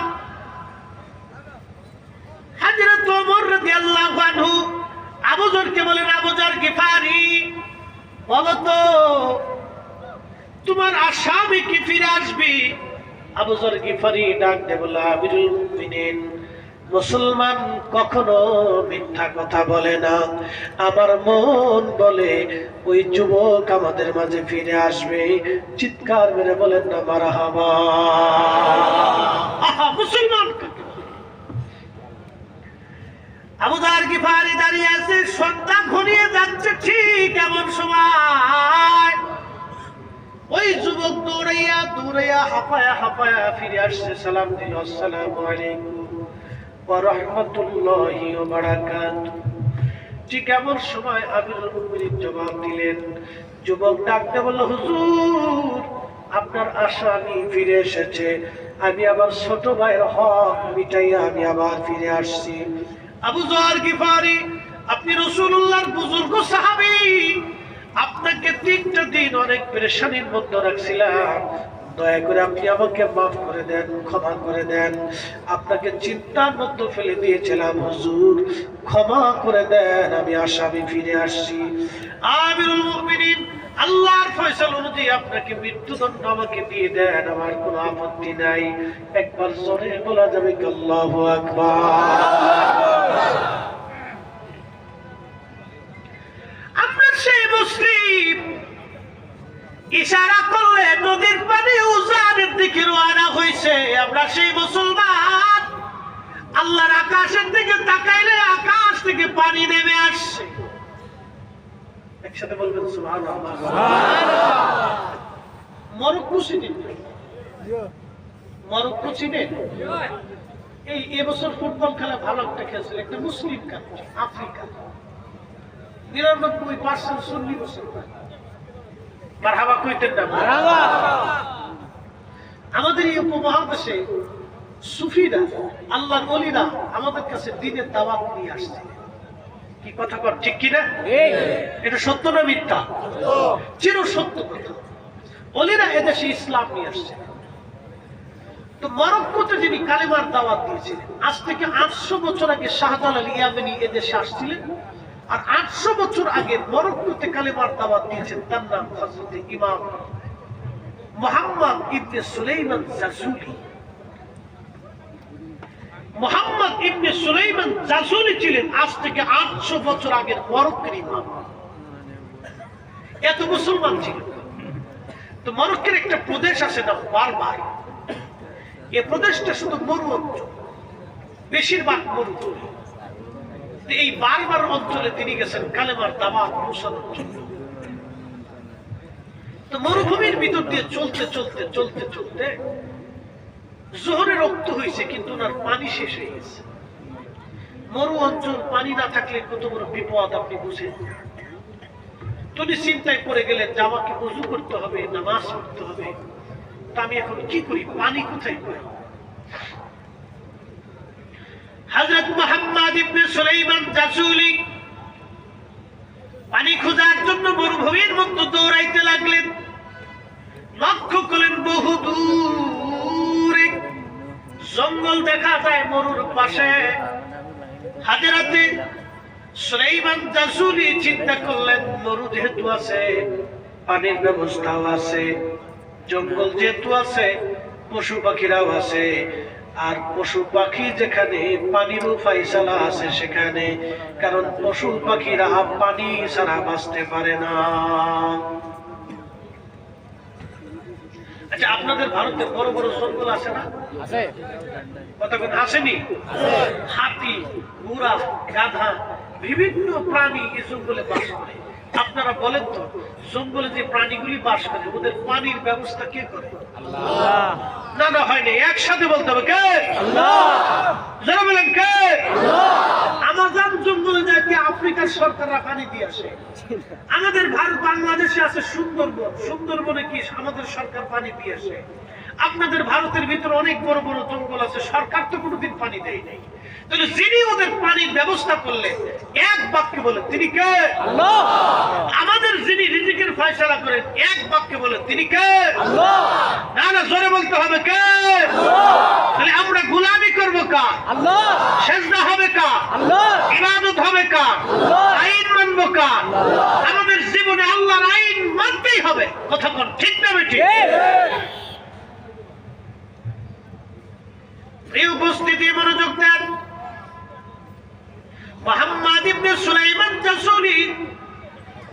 Speaker 1: হযরত ওমর রাদিয়াল্লাহু আনহু আবু যরকে বলেন, আবু যর গিফারি বলো তো তোমার আসামি কি ফিরে আসবে? আবু যর গিফারি ডাক দিয়ে বলল, আমিরুল মুমিনিন, মুসলমান কখনো মিথ্যা কথা বলে না। আমার মন বলে ওই যুবক আমাদের মাঝে ফিরে আসবে। চিৎকার মেরে বলেন না মারহাবা। মুসলমান আবু যর গিফারি দাঁড়িয়ে আছে, সন্ধ্যা ঘনিয়ে যাচ্ছে। ঠিক এমন সময় ওই যুবক দৌড়াইয়া দৌড়াইয়া হাঁপায়া হাঁপায়া ফিরে আসছে। সালাম দিল, আসসালামু আলাইকুম ওয়া রাহমাতুল্লাহি ওয়া বারাকাতুহু। ঠিক এমন সময় আমিরুল মুমিনিন জবাব দিলেন। যুবক ডাকতে বলল, হুজুর আপনার আসামি ফিরে এসেছে। আমি আবার ছোট ভাইয়ের হক মিটাইয়া আমি আবার ফিরে আসছি। আবু যর গিফারি, আপনি রাসূলুল্লাহর বুজুর্গ সাহাবী, আপনাকে 3টা দিন অনেক পেরেশানির মধ্যে রাখছিলাম। দয়া করে আপনি আমাকে মাফ করে দেন, ক্ষমা করে দেন। আপনাকে চিন্তার মধ্যে ফেলে দিয়েছিলাম হুজুর, ক্ষমা করে দেন। আমি আসামি ফিরে আসছি। আমিরুল মুমিনিন, আল্লাহর ফয়সালা অনুযায়ী আপনাকে মৃত্যুদণ্ড আমাকে দিয়ে দেন, আমার কোনো আপত্তি নাই। একবার জোরে বলা যাবে কি আল্লাহু আকবার? আমরা সেই মুসলিম ইশারা করলে নদীর পানি উজানের দিকে রওনা হইছে। আমরা সেই মুসলমান আল্লাহর আকাশের দিকে তাকাইলে আকাশ থেকে পানি নেমে আসছে। একসাথে বলবেন সুবহানাল্লাহ। মরক্কো চিনেন? মরক্কো চিনেন? এই এবছর ফুটবল খেলা ভালো একটা খেলছিল একটা মুসলিম কান্ট্রি, আফ্রিকা। 99% সুন্নি মুসলমান। মারহাবা কইতেন না? মারহাবা। আমাদের এই উপমহাদেশে সুফিরা, আল্লাহর ওলিরা আমাদের কাছে দ্বীনের দাওয়াত নিয়ে আসছে। কি কথা কর ঠিক কি না? এটা সত্য না মিথ্যা? চির সত্য কথা। ওলিরা এদেশে ইসলাম নিয়ে আসছে। তো মরক্কোতে যিনি কালেমার দাওয়াত দিয়েছিলেন, আজ থেকে 800 বছর আগে শাহজালাল ইয়ামানি এদেশে আসছিলেন। আর 800 বছর আগে মরক্কোতে কালেমার দাওয়াত দিয়েছেন, তার নাম হযরত ইমাম মুহাম্মদ ইবনে সুলাইমান জাজুলি। মুহাম্মদ ইবনে সুলাইমান জাজুলি ছিলেন আজ থেকে 800 বছর আগের মরক্কোর ইমাম। এত মুসলমান ছিল। তো মরক্কোর একটা প্রদেশ আছে না বারবার। এই প্রদেশটা শুধু মরু অঞ্চল, বেশিরভাগ মরুভূমি। এই বারবার অঞ্চলে তিনি গেছেন কালেমার দাওয়াত পৌঁছানোর জন্য। তো মরুভূমির ভিতর দিয়ে চলতে চলতে চলতে চলতে জোহরের রক্ত হয়েছে, কিন্তু ওনার পানি শেষ হয়ে গেছে। মরু অঞ্চল, পানি না থাকলে কত বড় বিপদ আপনি বুঝেন। তিনি চিন্তায় পড়ে গেলেন যে আমাকে ওযু করতে হবে, নামাজ পড়তে হবে, তা আমি এখন কি করি, পানি কোথায় পাই? হযরত মুহাম্মদ ইবনে সুলাইমান জাজুলি পানি খোঁজার জন্য মরুভূমির মধ্যে দৌড়াইতে লাগলেন। লক্ষ্য করলেন বহু দূরে জঙ্গল দেখা যায় মরুর পাশে। হযরত সুলাইমান জাজুলি চিন্তা করলেন, মরু যেহেতু আছে, পানির ব্যবস্থাও আছে, জঙ্গল যেহেতু আছে, পশু পাখিরাও আছে। আর পশু পাখি যেখানে, পানিরও ফাইসালা আছে সেখানে, কারণ পশু পাখিরা পানি ছাড়া বাঁচতে পারে না। আচ্ছা, আপনাদের ভারতে বড় বড় জঙ্গল আছে না? কতক্ষণ আসেনি? হাতি, ঘোড়া, গাধা, বিভিন্ন প্রাণী এই জঙ্গলে বাস করে। আপনারা বলেন তো, জঙ্গলে যে প্রাণীগুলি বাস করে ওদের পানির ব্যবস্থা কে করে? না না, হয়নি। একসাথে বলতে হবে কে? যারা বলেন কে? আমাজন জঙ্গলে যায় কি আফ্রিকার সরকাররা পানি দিয়ে আসে। আমাদের ভারত বাংলাদেশে আছে সুন্দরবন, সুন্দরবনে কি আমাদের সরকার পানি দিয়ে আসে। আপনাদের ভারতের ভিতরে অনেক বড় বড় জঙ্গল আছে, সরকার তো কোনোদিন পানি দেয় নাই। তাহলে যিনি ওদের পানির ব্যবস্থা করলেন, এক বাক্যে বলেন তিনি কে? আল্লাহ। আমাদের যিনি রিজিকের ফয়সালা করেন, এক বাক্যে বলেন তিনি কে? আল্লাহ। না না, জোরে বলতে হবে কে? আল্লাহ। তাহলে আমরা গোলামি করব কার? আল্লাহ। সিজদা হবে কার? আল্লাহ। ইবাদত হবে কার? আল্লাহ। আইন মানব কার? আল্লাহ। আমাদের জীবনে আল্লাহর আইন মানতেই হবে। কথা কোন ঠিক না বেঠিক? এই উপস্থিতি মনোযোগ দেন। মুহাম্মদ ইবনে সুলাইমান জাসুলি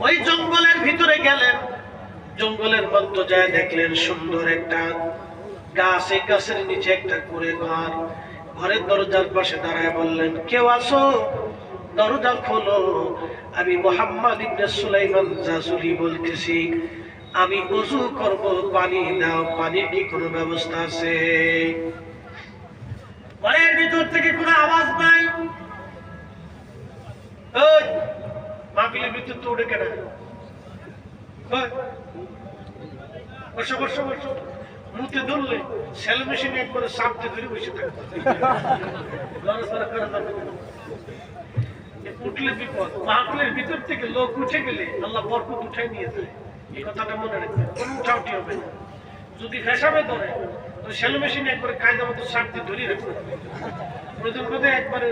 Speaker 1: ওই জঙ্গলের ভিতরে গেলেন। জঙ্গলের মধ্যে যায় দেখলেন সুন্দর একটা গাছ, এই গাছের নিচে একটা কুঁড়ে ঘর। ঘরের দরজার পাশে দাঁড়ায় বললেন, কেউ আসো, দরজা খোলো। আমি মুহাম্মদ ইবনে সুলাইমান জাসুলি বলতেছি, আমি ওযু করব, পানি দাও। পানির কি কোনো ব্যবস্থা আছে? ঘরের ভিতর থেকে কোনো আওয়াজ নাই। ওই মাহফিলের ভিতর তো উঠে কেন? বসো বসো বসো। মুখে ধরলে সেল মেশিন এক করে সাপতে ধরে বসে থাকবে, উঠলে বিপদ। মাহফিলের ভিতর থেকে লোক উঠে গেলে আল্লাহ বরকত উঠাই নিয়ে যায়। এই কথাটা মনে রাখবেন, কোনো উঠাউটি হবে না। যদি ফেসাবে ধরে সেল মেশিন একবারে কায়দা মতো সাপতে ধরে রাখবে, প্রয়োজন বোধে একবারে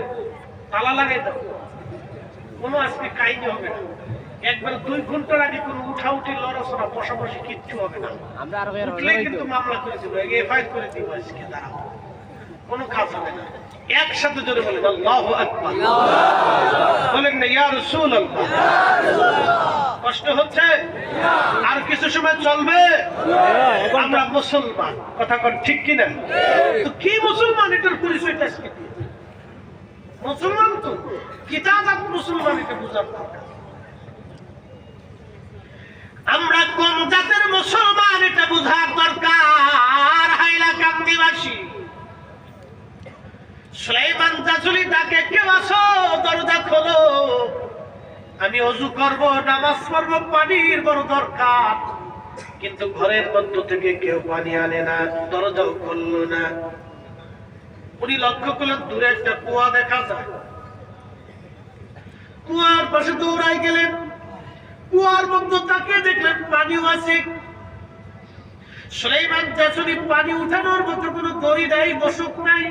Speaker 1: তালা লাগাই দাও, কোনো আজকে কাহিনী হবে না। একবার 2 ঘন্টার আগে কোনো উঠাউঠি, লড়াচড়া, বসাবসি কিচ্ছু হবে না। উঠলে কিন্তু মামলা করে দিব, এফআইআর করে দিব। আজকে দাঁড়াও, কোনো কাজ হবে না। একসাথে জোরে বলেন আল্লাহু আকবার। বলেন না ইয়া রাসূলুল্লাহ। কষ্ট হচ্ছে? আর কিছু সময় চলবে। আমরা মুসলমান, কথা কোন ঠিক কিনা? তো কি মুসলমান, এটার পরিচয়টা আজকে মুসলমান তো কিতাবাত মুসলমান, এটা বুঝার দরকার। আমরা কোন জাতের মুসলমান এটা বুঝার দরকার। হাইলাকান্দিবাসী সুলাইমান জাসুলি ডাকে, কেউ আসো, দরজা খোলো, আমি ওযু করব, নামাজ পড়ব, পানির বড় দরকার। কিন্তু ঘরের মধ্য থেকে কেউ পানি আনে না, দরজাও খুললো না। উনি লক্ষ্য করলেন দূরে একটা কুয়া দেখা যায়। কুয়ার পাশে দৌড়াই গেলেন। কুয়ার মধ্যে তাকিয়ে দেখলেন পানিও আছে। সুলাইমান জাসুলি পানি উঠানোর মতো কোনো দড়ি নাই, বসুক নাই।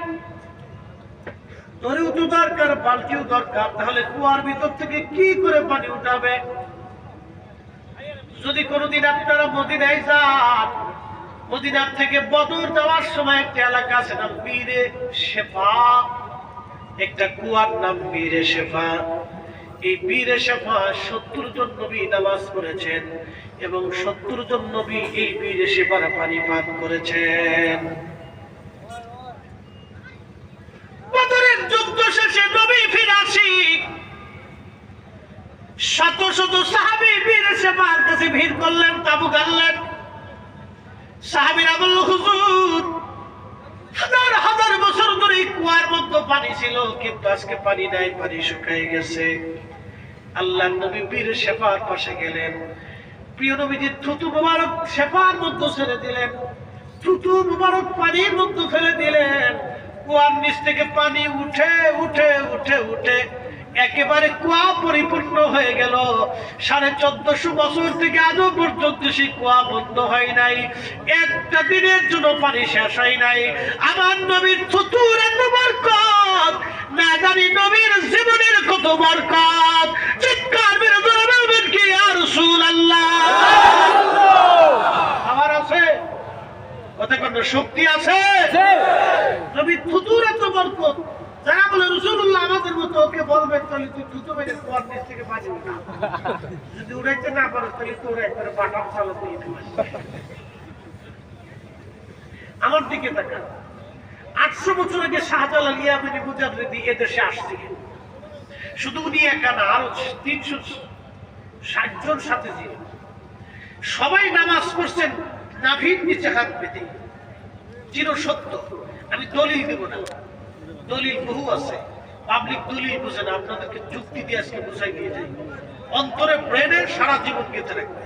Speaker 1: দড়িও তো দরকার, বালতিও দরকার। তাহলে কুয়ার ভিতর থেকে কি করে পানি উঠাবে? যদি কোনোদিন আপনারা মদিনায় যান, মদিনার থেকে বদর যাওয়ার সময় একটা এলাকা আছে নাম বীরে শেফা, একটা কুয়ার নাম বীরে শেফা। এই বীরে শেফা 70 জন নবী নামাজ পড়েছেন এবং 70 জন নবী এই বীরে শেফার পানি পান করেছেন। বদরের যুদ্ধ শেষে নবী ফিরে আসি, শত শত সাহাবী বীরে শেফার কাছে ভিড় করলেন, তাবু গাড়লেন। সাহাবীরা বলল, হুজুর, হাজার হাজার বছর ধরে কুয়ার মধ্যে পানি ছিল, কিন্তু আজকে পানি নাই, পানি শুকিয়ে গেছে। আল্লাহর নবী বীর শেফার পাশে গেলেন। প্রিয় নবীজি থুতু মুবারক শেফার মধ্যে ছেড়ে দিলেন, থুতু মুবারক পানির মধ্যে ফেলে দিলেন। কুয়ার নিচ থেকে পানি উঠে উঠে উঠে উঠে একেবারে কুয়া পরিপূর্ণ হয়ে গেল। 1450 বছর থেকে আজও পর্যন্ত সেই কুয়া বন্ধ হয় নাই, একটা দিনের জন্য পানি শেষ হয় নাই। আমার নবীর থুতুর এত বরকত, না জানি নবীর জীবনের কত বরকত। চিৎকার মেরে বলবেন কি ইয়া রাসূলুল্লাহ? আমার আছে কথা, কোন শক্তি আছে? নবীর থুতুর এত বরকত। যারা বলে রাসূলুল্লাহ আমাদের মতো, ওকে বলবেন তাহলে তুই থুতু মেরে কুয়ার নিচ থেকে পানি উঠা। যদি উড়াইতে না পারো তাহলে তোর একবারে বাটাম চালো দিয়ে দিবি। আমার দিকে তাকান। 800 বছর আগে শাহজালাল ইয়ামানি মুজাদ্দিদি এদেশে আসছিলেন। শুধু উনি একা না, আরো 360 জন সাথে ছিলেন। সবাই নামাজ পড়ছেন নাভির নিচে হাত পেতে, চির সত্য। আমি দলিল দেব না, দলিল বহু আছে, পাবলিক দলিল বুঝে না, আপনাদেরকে যুক্তি দিয়ে আজকে বুঝাই দিয়ে যাই, অন্তরে ব্রেনে সারা জীবন গেঁথে রাখবে।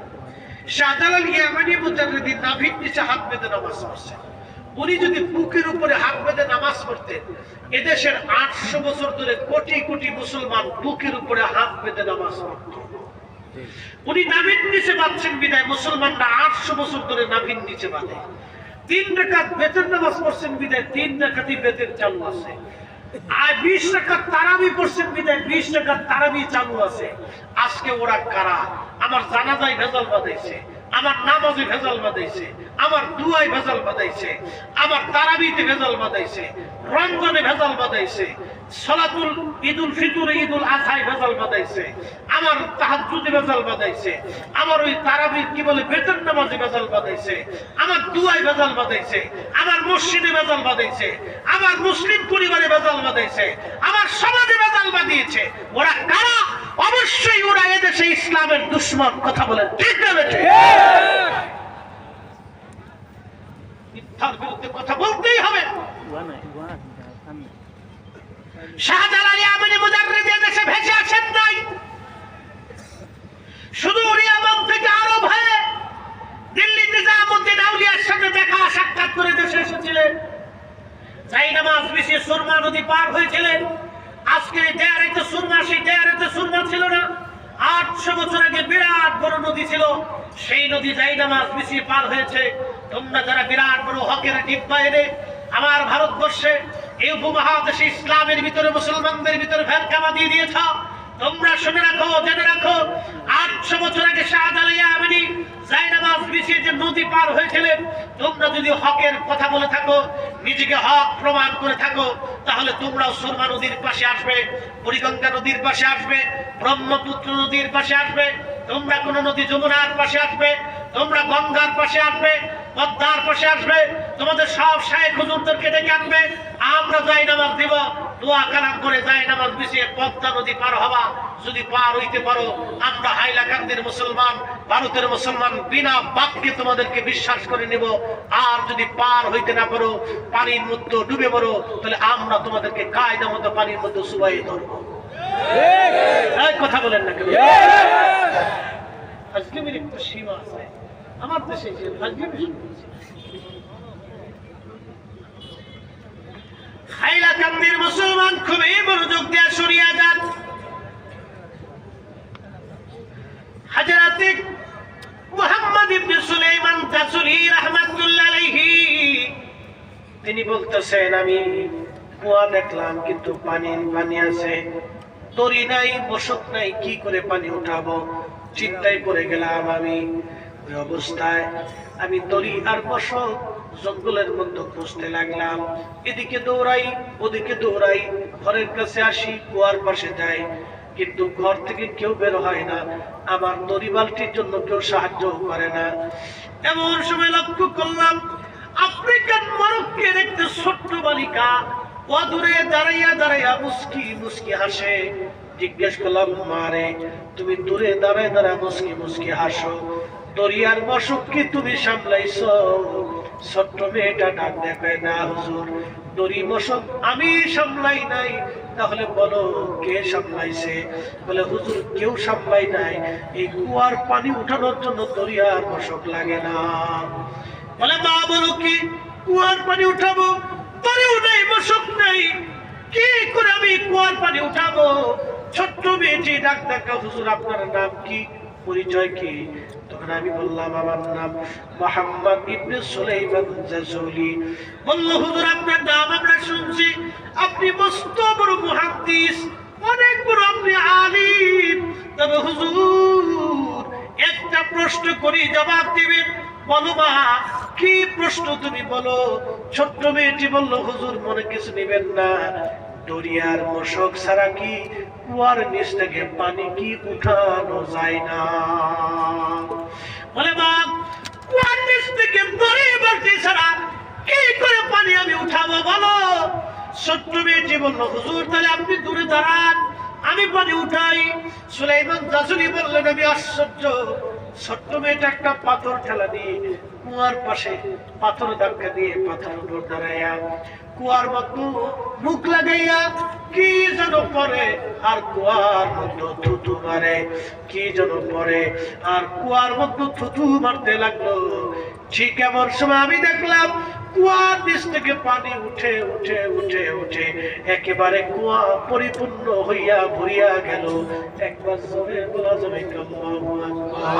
Speaker 1: শাহজালাল ইয়ামানি মুজাদ্দিদি নাভির নিচে হাত বেঁধে নামাজ পড়ছেন। উনি যদি বুকের উপরে হাত বেঁধে নামাজ পড়তেন, এদেশের 800 বছর ধরে কোটি কোটি মুসলমান বুকের উপরে হাত বেঁধে নামাজ পড়ত। উনি নাভির নিচে বাঁধছেন বিদায় মুসলমানরা 800 বছর ধরে নাভির নিচে বাঁধে। 3 রাকাত বেতের নামাজ পড়ছেন বিদায় 3 রাকাতই বেতের চালু আছে। আর 20 রাকাত তারাবি পড়ছেন বিদায় 20 রাকাত তারাবি চালু আছে। আজকে ওরা কারা? আমার জানাজায় ভেজাল বাঁধাইছে, আমার নামাজে ভেজাল বাঁধাইছে, আমার দুয়ায় ভেজাল বাঁধাইছে, আমার তারাবিতে ভেজাল বাঁধাইছে, রমজানে ভেজাল বাঁধাইছে, সালাতুল ঈদুল ফিতরে ঈদুল আজহায় ভেজাল বাঁধাইছে, আমার তাহাজ্জুদে ভেজাল বাঁধাইছে, আমার ওই তারাবি কি বলে বেতন নামাজে ভেজাল বাঁধাইছে, আমার দুয়ায় ভেজাল বাঁধাইছে, আমার মসজিদে ভেজাল বাঁধাইছে, আমার মুসলিম পরিবারে ভেজাল বাঁধাইছে, আমার সমাজে ভেজাল বাঁধিয়েছে। ওরা কারা? অবশ্যই ওরা এদেশে ইসলামের দুশমন। কথা বলেন ঠিক না বেঠে? মিথ্যার বিরুদ্ধে কথা বলতেই হবে। শাহজালাল ইয়ামানি মুজাদ্দিদি এদেশে ভেসে আসেন নাই, শুধু উনি আমল থেকে আরব হয়ে দিল্লির নিজামুদ্দিন আউলিয়ার সাথে দেখা সাক্ষাৎ করে দেশে এসেছিলেন। যাই নামাজ বিছিয়ে সুরমা নদী পার হয়েছিলেন। আজকে দেয়ারেতে সুরমা, সেই দেয়ারেতে সুরমা ছিল না। 800 বছর আগে বিরাট বড় নদী ছিল, সেই নদী যাই নামাজ বিছিয়ে পার হয়েছে। তোমরা যারা বিরাট বড় হকের ডিব্বা এনে আমার ভারতবর্ষে এই উপমহাদেশে ইসলামের ভিতরে মুসলমানদের ভিতরে ভেদকামা দিয়ে দিয়েছ, তোমরা শুনে রাখো, জেনে রাখো, 800 বছর আগে শাহজালাল ইয়ামানি যাই নামাজ বিছিয়ে যে নদী পার হয়েছিলেন, তোমরা যদি হকের কথা বলে থাকো, নিজেকে হক প্রমাণ করে থাকো, তাহলে তোমরাও সুরমা নদীর পাশে আসবে, বুড়িগঙ্গা নদীর পাশে আসবে, ব্রহ্মপুত্র নদীর পাশে আসবে, তোমরা কোন নদী যমুনার পাশে আসবে, তোমরা গঙ্গার পাশে আসবে, পদ্মার পাশে আসবে, তোমাদের সব শায়েখ হুজুরদেরকে ডেকে আনবে। আমরা যাই নামাজ দিব, দোয়া কালাম করে যাই নামাজ বিছিয়ে পদ্মা নদী পার হবা। যদি পার হইতে পারো, আমরা হাইলাকান্দির মুসলমান, ভারতের মুসলমান বিনা বাক্যে তোমাদেরকে বিশ্বাস করে নিব। আর যদি পার হইতে না পারো, পানির মধ্যে ডুবে পড়ো, তাহলে আমরা তোমাদেরকে কায়দা মতো পানির মধ্যে সুবাই ধরবো। কথা বলেন না কেন? আজকে মেরে একটা সীমা আছে আমার দেশে, হাইলাকান্দির মুসলমান খুবই মনোযোগ দিয়ে শুনিয়া যান। হযরত মুহাম্মদ ইবনে সুলাইমান তাসুলি রাহমাতুল্লাহ আলাইহি তিনি বলতেছেন, আমি কুয়া দেখলাম কিন্তু পানি আছে, তরি নাই, মশক নাই, কি করে পানি উঠাবো? চিন্তায় পড়ে গেলাম আমি। ওই অবস্থায় আমি তরি আর মশক জঙ্গলের মধ্যে খুঁজতে লাগলাম। এদিকে দৌড়াই, ওদিকে দৌড়াই, ঘরের কাছে আসি, কুয়ার পাশে যাই, কিন্তু ঘর থেকে কেউ বের হয় না, আমার তরি বালতির জন্য কেউ সাহায্য করে না। এমন সময় লক্ষ্য করলাম আফ্রিকান মরক্কোর একটা ছোট্ট বালিকা অদূরে দাঁড়াইয়া দাঁড়াইয়া মুস্কি মুস্কি হাসে। জিজ্ঞেস করলাম, মারে তুমি দূরে দাঁড়ায় দাঁড়ায় মুস্কি মুস্কি হাসো, দরিয়ার মশক কি তুমি সামলাইছো? ছোট্ট মেয়েটা ডাক দেবে, না হুজুর, দড়ি মশক আমি সামলাই নাই। তাহলে বলো কে সামলাইছে? বলে, হুজুর কেউ সামলাই নাই, এই কুয়ার পানি উঠানোর জন্য দরিয়ার মশক লাগে না। বলে, মা বলো কি কুয়ার পানি উঠাবো? দড়িও নেই, মশক নাই, কি করে আমি কুয়ার পানি উঠাবো? ছোট্ট মেয়েটি ডাক দেখা, হুজুর আপনার নাম কি, পরিচয় কি? তখন আমি বললাম, আমার নাম মুহাম্মদ ইবনে সুলাইমান তাসুলি। বলল, হুজুর আপনার নাম আমরা শুনছি, আপনি মস্ত বড় মুহাদ্দিস, অনেক বড় আপনি আলিম, তবে হুজুর একটা প্রশ্ন করি, জবাব দিবেন। বলো মা, কি প্রশ্ন তুমি বলো। ছোট্ট মেয়েটি বলল, হুজুর মনে কিছু নেবেন না, দরিয়ার মশক ছাড়া কি কুয়ার নিচ থেকে পানি কি উঠানো যায় না? বলে, মা কুয়ার নিচ থেকে দড়ি বালতি ছাড়া কি করে পানি আমি উঠাবো বলো? ছোট্ট মেয়েটি বললো, হুজুর তাহলে আপনি দূরে দাঁড়ান, আমি পানি উঠাই। সুলাইমান জাসুলি বললেন, আমি আশ্চর্য। ছোট্ট মেয়েটা একটা পাথর ঠেলা দিয়ে কুয়ার পাশে পাথর ধাক্কা দিয়ে পাথর উপর দাঁড়াইয়া কুয়ার মতো মুখ লাগাইয়া কি যেন পরে, আর কুয়ার মতো থুতু মারে, কি যেন পরে আর কুয়ার মতো থুতু মারতে লাগলো। ঠিক এমন সময় আমি দেখলাম কুয়ার নিচ থেকে পানি উঠে উঠে উঠে উঠে একেবারে কুয়া পরিপূর্ণ হইয়া ভরিয়া গেল। একবার জোরে বলা যাবে আল্লাহু আকবার।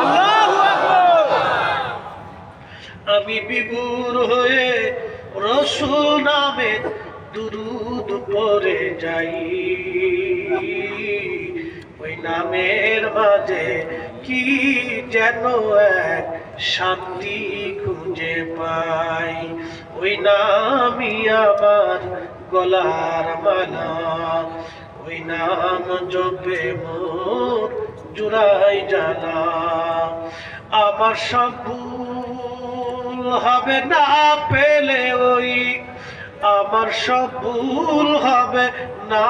Speaker 1: আমি বিভোর হয়ে রাসূল নামে দুরূদ পড়ে যাই, ওই নামের মাঝে কি যেন এক শান্তি খুঁজে পাই। ওই নামই আমার গলার মালা, ওই নাম জপে মোর জুড়াই জ্বালা। আমার সব ভুল হবে না পেলে ওই, আমার সব ভুল হবে না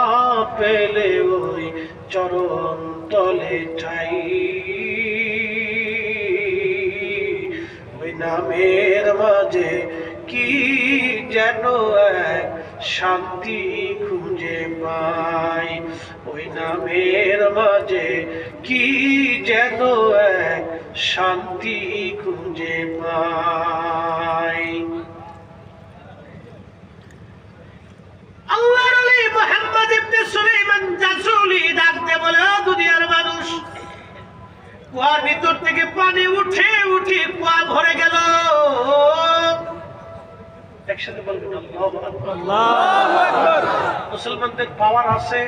Speaker 1: পেলে ওই চরণ তলে ঠাই। ওই নামের মাঝে কি যেন এক শান্তি খুঁজে পাই, ওই নামের মাঝে কি যেন এক শান্তি খুঁজে পাই। আল্লাহর ওলি মুহাম্মদ ইবনে সুলাইমান জাসুলি ডাকতে বলে, ও দুনিয়ার মানুষ, কুয়ার ভিতর থেকে পানি উঠে উঠে কুয়া ভরে গেল। একসাথে বলবেন আল্লাহু আকবার। আল্লাহু আকবার। মুসলমানদের পাওয়ার আছে,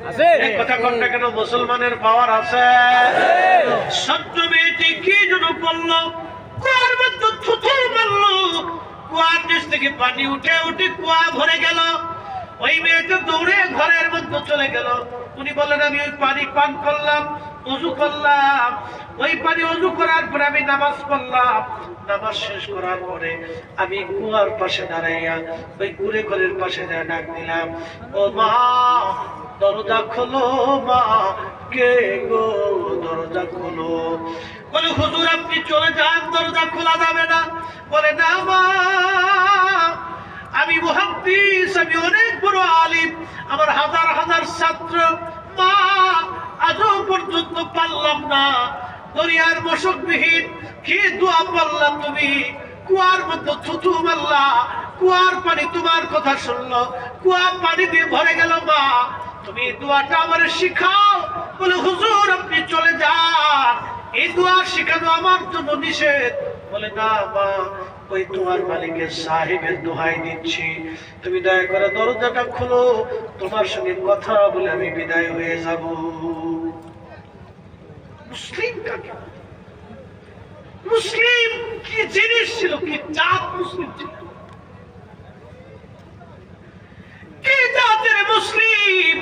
Speaker 1: আছে এই কথা কোন না কেন? মুসলমানের পাওয়ার আছে। সত্য মেয়েটি কি যেন বললো, কুয়ার মধ্যে থুতু মারলো, কুয়ার নিচ থেকে পানি উঠে উঠে কুয়া ভরে গেল। ওই মেয়েটা দৌড়ে ঘরের মধ্যে চলে গেল। উনি বললেন, আমি ওই পানি পান করলাম, ওযু করলাম, ওই পানি ওযু করার পরে আমি নামাজ পড়লাম, নামাজ শেষ করার পরে আমি কুয়ার পাশে দাঁড়াইয়া ওই কুড়ে ঘরের পাশে ডাক দিলাম, ও মা দরজা খোলো, মা কে গো দরজা খোলো। বলে, হুজুর আপনি চলে যান, দরজা খোলা যাবে না। বলে, না মা, আমি মুহাদ্দিস, আমি অনেক বড় আলিম, আমার হাজার হাজার ছাত্র, মা আজও পর্যন্ত পারলাম না। দরিয়ার মশকবিহীন কি দোয়া পড়লা তুমি, কুয়ার মধ্যে থুতু মারলা, কুয়ার পানি তোমার কথা শুনলো, কুয়া পানি দিয়ে ভরে গেল। মা তুমি দোয়াটা আমার শিখাও। বলে, হুজুর আপনি চলে যান, এই দোয়া শিখানো আমার জন্য নিষেধ। বলে, না মা, ওই তোমার মালিকের সাহেবের দোহাই দিচ্ছি, তুমি দয়া করে দরজাটা খুলো, তোমার সঙ্গে কথা বলে আমি বিদায় হয়ে যাব। মুসলিম কাকে? মুসলিম কি জিনিস ছিল, কি জাত মুসলিম ছিল, কি জাতের মুসলিম?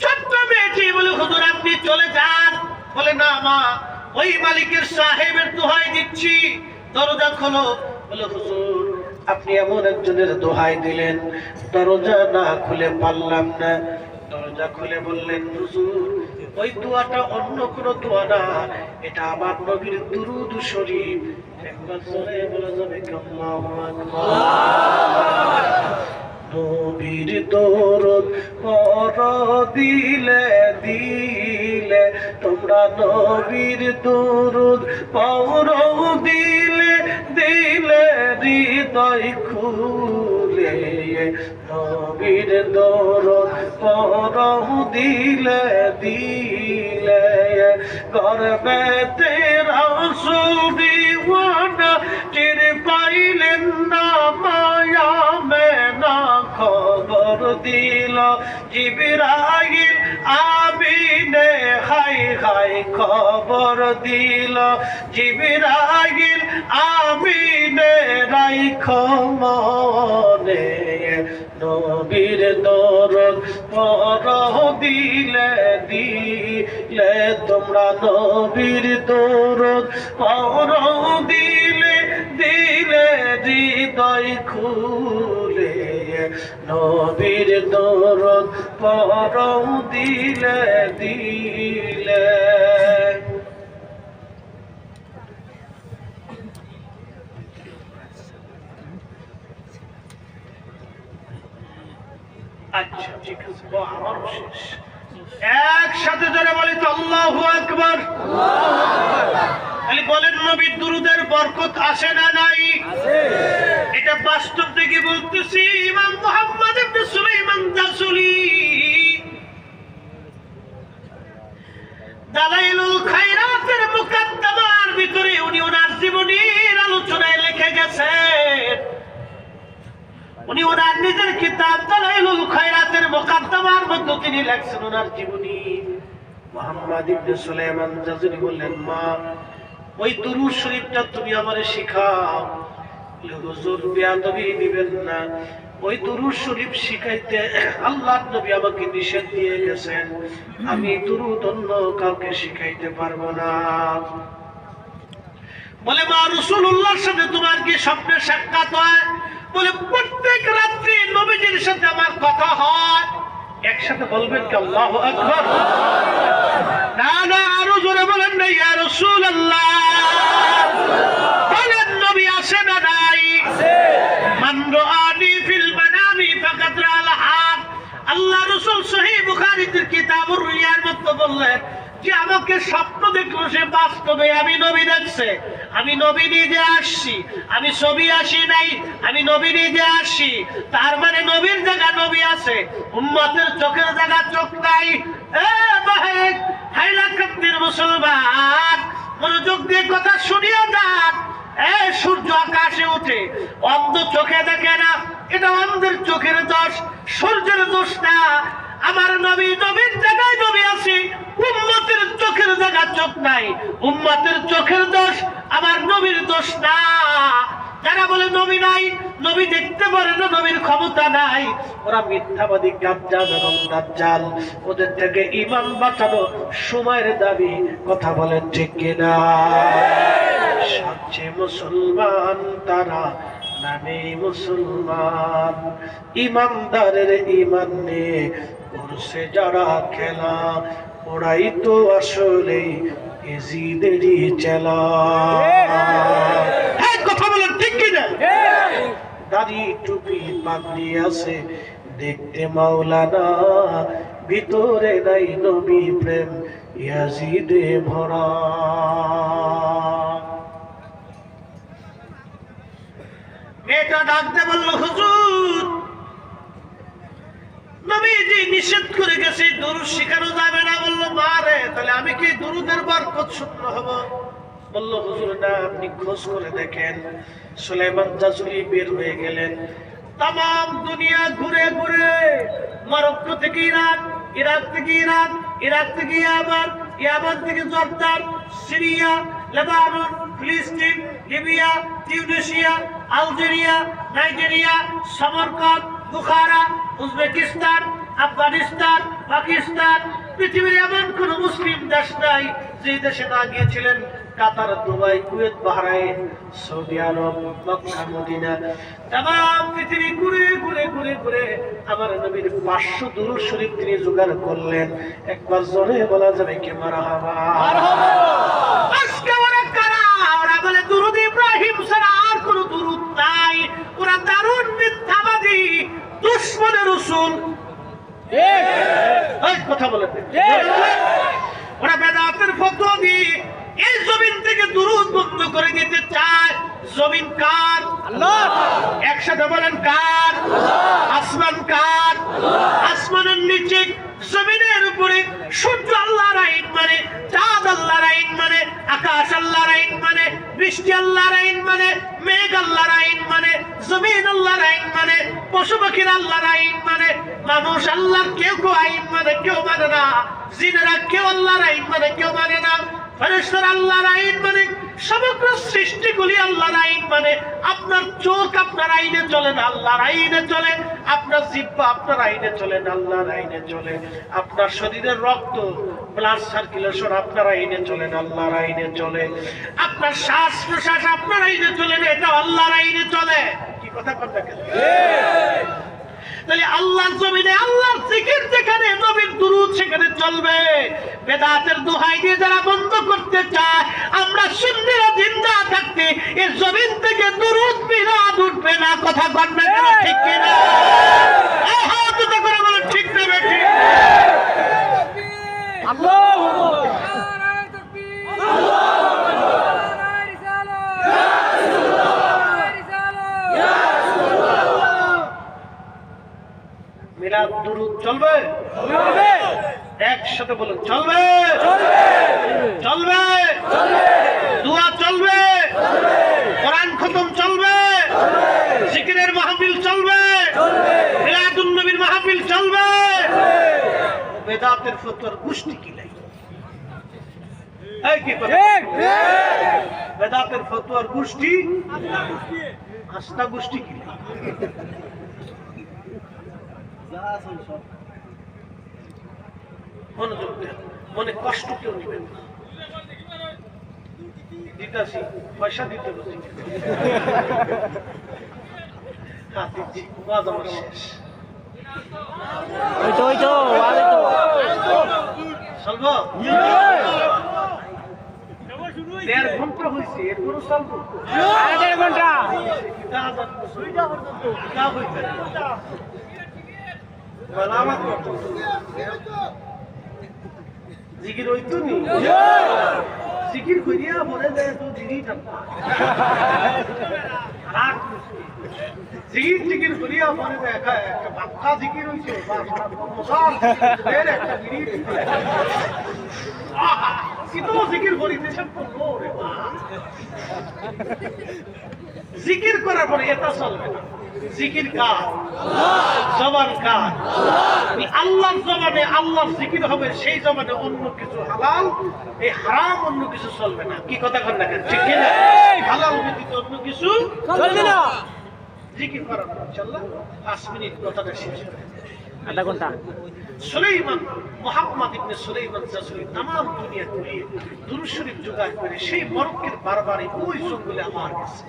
Speaker 1: ছোট্ট মেয়েটি বলে, হুজুর আপনি চলে যান। বলে, না মা, ওই মালিকের সাহেবের দোহাই দিচ্ছি, দরজা খোলো। বলে, হুজুর আপনি এমন একজনের দোহাই দিলেন, দরজা না খুলে পারলাম না। দরজা খুলে বললেন, হুজুর ওই দোয়াটা অন্য কোনো দোয়া না, এটা আমার নবীর দুরূদ শরীফ। একবার জোরে বলা যাবে আল্লাহু আকবার। নবীর দরুদ পড়ো দিলে দিলে, তোমরা নবীর দরুদ পড়ো দিলে দিলে, হৃদয় খুলে নবীর দরুদ পড়ো দিলে দিলে, গর্বেতে রাসূল দিওয়ানা টের পাইলেন না, মায়া মেনা খবর দিল জিবরাইল আমিনে, হাই হাই খবর দিল জিবরাইল আমিনে, রাইখো মনে নবীর দরুদ পড়ো দিলে দিলে, তোমরা নবীর দরুদ পড়ো দিলে দিলে, হৃদয় খুলে নবীর দরদ পড়ো দিলে দিলে। আচ্ছা ঠিক আছে, আমার শেষ। একসাথে জোরে বলি তো আল্লাহু আকবার। খালি বলেন নবীর দুরূদের বরকত আসে না নাই? এটা বাস্তব থেকে বলতেছি। ইমাম মুহাম্মদ ইবনে সুলাইমান জাসুলি দালাইলুল খায়রাতের মুকাদ্দামার ভিতরে উনি ওনার জীবনীর আলোচনায় লিখে গেছেন। উনি ওনার নিজের কিতাব দালাইলুল খায়রাতের মুকাদ্দামার মধ্যে তিনি লেখছেন ওনার জীবনী। মুহাম্মদ ইবনে সুলাইমান জাসুলি বললেন, মা ওই দুরূদ শরীফটা তুমি আমারে শিখাও। হুজুর বেয়াদবি নিবেন না, ওই দুরূদ শরীফ শিখাইতে আল্লাহর নবী আমাকে নিষেধ দিয়ে গেছেন, আমি দুরূদ অন্য কাউকে শিখাইতে পারবো না। বলে, মা রাসূলুল্লাহর সাথে তোমার কি স্বপ্নে সাক্ষাৎ হয়? বলে, প্রত্যেক রাত্রি নবীজির সাথে আমার কথা হয়। একসাথে বলবেন কি আল্লাহু আকবার? না না, আরো জোরে বলেন না, ইয়া রাসূলুল্লাহ। বলেন নবী আসে না নাই? মান রাআনি ফিল মানামি ফাকাদ রাআল হক। আল্লাহ রাসূল সহিহ বুখারীর কিতাবুর রুয়ার মধ্যে বললেন যে আমাকে স্বপ্ন দেখলো সে বাস্তবে আমি নবী দেখছে। আমি নবী নিজে আসছি, আমি ছবি আসি নাই, আমি নবী নিজে আসছি। তার মানে নবীর জায়গা নবী আছে, উম্মতের চোখের জায়গা চোখ নাই। এ ভাই হাইলাকান্দির মুসলমান, মনোযোগ দিয়ে কথা শুনিয়া যান। সূর্য আকাশে ওঠে, অন্ধ চোখে দেখে না, এটা অন্ধের চোখের দোষ, সূর্যের দোষ না। আমার নবী নবীর জায়গায় নবী আছে, উম্মতের চোখের জায়গা চোখ নাই, উম্মতের চোখের দোষ, আমার নবীর দোষ না। যারা বলে নবী নাই, নবী দেখতে পারে না, নবীর ক্ষমতা নাই, ওরা মিথ্যাবাদী, গাজ্জাল এবং দাজ্জাল। ওদের থেকে ঈমান বাঁচানো সময়ের দাবি। কথা বলেন ঠিক কিনা? সবচেয়ে মুসলমান তারা, নামে মুসলমান। ইমানদারের ঈমান নিয়ে করছে যারা খেলা, ওরাই তো আসলে এজিদেরই চেলা। কথা বলেন ঠিক কিনা? দাড়ি টুপি পাগড়ি আছে দেখতে মাওলানা, ভিতরে নাই নবী প্রেম ইয়াজিদে ভরা। এটা ডাকতে বলল, হুজুর নবীজি নিষেধ করে গেছে দুরূদ শিখানো যাবে না। বলল, মা রে, তাহলে আমি কি দুরূদের বরকত শূন্য হব? বলল, হুজুর না, আপনি খোঁজ করে দেখেন। সুলাইমান জাসুলি বের হয়ে গেলেন, তাম দুনিয়া ঘুরে ঘুরে, মরক্কো থেকে ইরাক, ইরাক থেকে ইরান, ইরাক থেকে ইয়ামান, ইয়ামান থেকে জর্দান, সিরিয়া, লেবানন, ফিলিস্তিন, Libya, Tunisia, Algeria, Nigeria, সমরকন্দ, Bukhara, Uzbekistan, Afghanistan, Pakistan. পৃথিবীর এমন কোন মুসলিম দেশ নাই যে দেশে না গিয়েছিলেন। কাতার, দুবাই, কুয়েত, বাহরাইন, সৌদি আরব, মক্কা, মদিনা, তাম পৃথিবী ঘুরে ঘুরে ঘুরে ঘুরে আমার নবীর 500 দুরূদ শরীফ তিনি জোগাড় করলেন। একবার জোরে বলা যাবে কি মারহাবা? আজকে ওরা কারা? ওরা বলে দুরূদ ইব্রাহিম ছাড়া আর কোন দুরূদ নাই। ওরা দারুণ মিথ্যাবাদী, দুশমনে রাসূল। কথা বলে ওরা বেদাতের ফতোয়া দিয়ে এই জমিন থেকে দুরূদ বন্ধ করে দিতে চায়। জমিন কার? আল্লাহ। একসাথে বলেন কার? আসমান কার? আসমানের নিচে, জমিনের উপরে সূর্য আল্লাহর আইন মানে, চাঁদ আল্লাহর আইন মানে, আকাশ আল্লাহর আইন মানে, বৃষ্টি আল্লাহর আইন মানে, মেঘ আল্লাহর আইন মানে, জমিন আল্লাহর আইন মানে, পশু পাখির আল্লাহর আইন মানে, মানুষ আল্লাহর কেউ কেউ আইন মানে, কেউ মানে না। জিনেরা কেউ আল্লাহর আইন মানে, কেউ মানে না। ফেরেশতারা আল্লাহর আইন মানে, সমগ্র সৃষ্টিগুলি আল্লাহর আইন মানে। আপনার চোখ আপনার আইনে চলে না, আল্লাহর আইনে চলে। আপনার জিহ্বা আপনার আইনে চলে না, আল্লাহর আইনে চলে। আপনার শরীরের রক্ত, ব্লাড সার্কুলেশন আপনার আইনে চলে না, আল্লাহর আইনে চলে। আপনার শ্বাস প্রশ্বাস আপনার আইনে চলে না, এটা আল্লাহর আইনে চলে। কি কথা কথা কেন? তাহলে আল্লাহর জমিনে আল্লাহর জিকির যেখানে, নবীর দুরূদ সেখানে চলবে। বেদাতের দোহাই দিয়ে যারা বন্ধ করতে চায়, আমরা সুন্নিরা জিন্দা থাকতে এই জমিন থেকে দুরূদ মিলাদ উঠবে না। কথা বলবে কেন? ঠিক কিনা? এই হাত উঁচু করে বলেন ঠিক না বেঠিক?
Speaker 2: আল্লাহু আকবার।
Speaker 1: মিলাদ দুরূদ চলবে? একসাথে বলুন চলবে, চলবে, দোয়া চলবে, কোরআন খতম চলবে, জিকিরের মাহফিল চলবে, মিলাদুন নবীর মাহফিল চলবে। বেদাতের ফতোয়ার গোষ্ঠী কি নাই? এই কি কথা? বেদাতের ফতোয়ার গোষ্ঠী, আস্থা গোষ্ঠী কি নাই? মনোযোগ দেন, মনে কষ্ট কেউ নেবেন না। দিতাছি, পয়সা দিতে বলছি। হ্যাঁ দিচ্ছি, ওয়াজ আমার শেষ। চলবো? 1.5 ঘন্টা হয়েছে, এরপরও চলবো?
Speaker 2: 1.5 ঘন্টা।
Speaker 1: জিকির হইতো নি? জিকির করিয়া বলে যায় তো দিদি জিকির করিয়া বলে যায় একটা বাক্কা জিকির হইছে, একটা বিড়ি জিকির করিতেছেন। জিকির করার পরে এটা চলবে না। জিকির কার? জবান কার? আল্লাহর জবানে আল্লাহর জিকির হবে, সেই জবানে অন্য কিছু হালাল, এই হারাম অন্য কিছু চলবে না। কি কথা কন না কেন? ঠিক কিনা? হালাল ব্যতীত অন্য কিছু চলবে না। জিকির করার পর ইনশাআল্লাহ 5 মিনিট কথাটা শেষ হবে।
Speaker 2: 1/2 ঘন্টা।
Speaker 1: সুলাইমান, মুহাম্মদ ইবনে সুলাইমান জাসুলি तमाम দুনিয়া ঘুরিয়ে দুরূদ শরীফ জোগাড় করে সেই মরক্কের বারবারে ওই জঙ্গলে আমার কাছে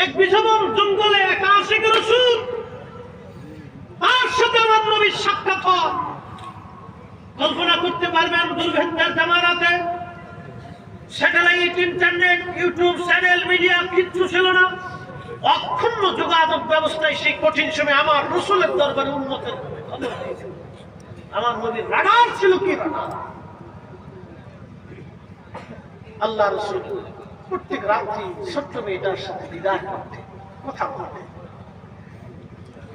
Speaker 1: এক বিশাল জঙ্গলে এক আশিক রাসূল, তার সাথে আমার নবীর সাক্ষাৎ হয়। কল্পনা করতে পারবেন দুর্ভিক্ষের জামানাতে satellite, internet, YouTube channel, media কিচ্ছু ছিল না। অক্ষুণ্ণ যোগাযোগ ব্যবস্থায় সেই কঠিন সময় আমার রাসূলের দরবারে উম্মতের খবর দিয়েছিল। আমার নবীর রাডার ছিল কি রাডার! আল্লাহ রাসূল প্রত্যেক রাত্রি ছোট্ট মেয়েটার সাথে দিদার করতে, কথা বলতে।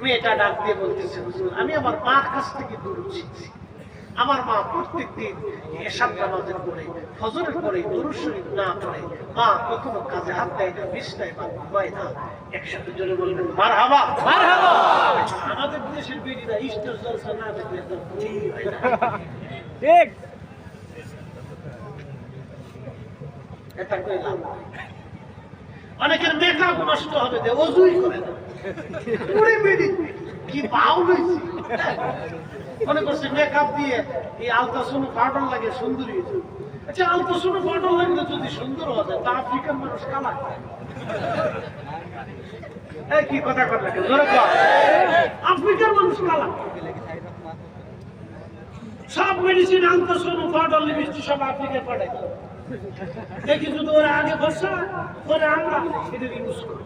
Speaker 1: মেয়েটা ডাক দিয়ে বলতেছে, হুজুর আমি আমার মার কাছ থেকে দুরূদ শিখছি। আমার মা প্রত্যেক দিন এশার নামাজের পরে, ফজরের পরে দুরূদ শরীফ না পড়ে মা কখনো কাজে হাত দেয় না, বিছনায় বা ঘুমায় না। একসাথে জোরে বলবেন মারহাবা, মারহাবা। আমাদের দেশের বেটিরা ইস্টার জলসা না দেখলে তো ঠিক হয় না।
Speaker 2: ঠিক।
Speaker 1: এটা কইলাম অনেকের মেকআপ নষ্ট হবে, যে ওযুই করে না। পুরো বেটি কি পাও লইছি, মনে করছে মেকআপ দিয়ে এই আলতাসোনো পাউডার লাগে সুন্দরী হয়েছে। আচ্ছা আলতাসোনো পাউডার লাগলে যদি সুন্দর হওয়া যায়, তা আফ্রিকার মানুষ কালা। এই কি কথা কথা কেন? জোরে কর। আফ্রিকার মানুষ কালা। সব মেডিসিন, আলতাসোনো পাউডার, লিপস্টিক সব আফ্রিকায় পাঠায়। দেখি যদি ওরা আগে বসা ওরা আমরা এটা ইউজ করি।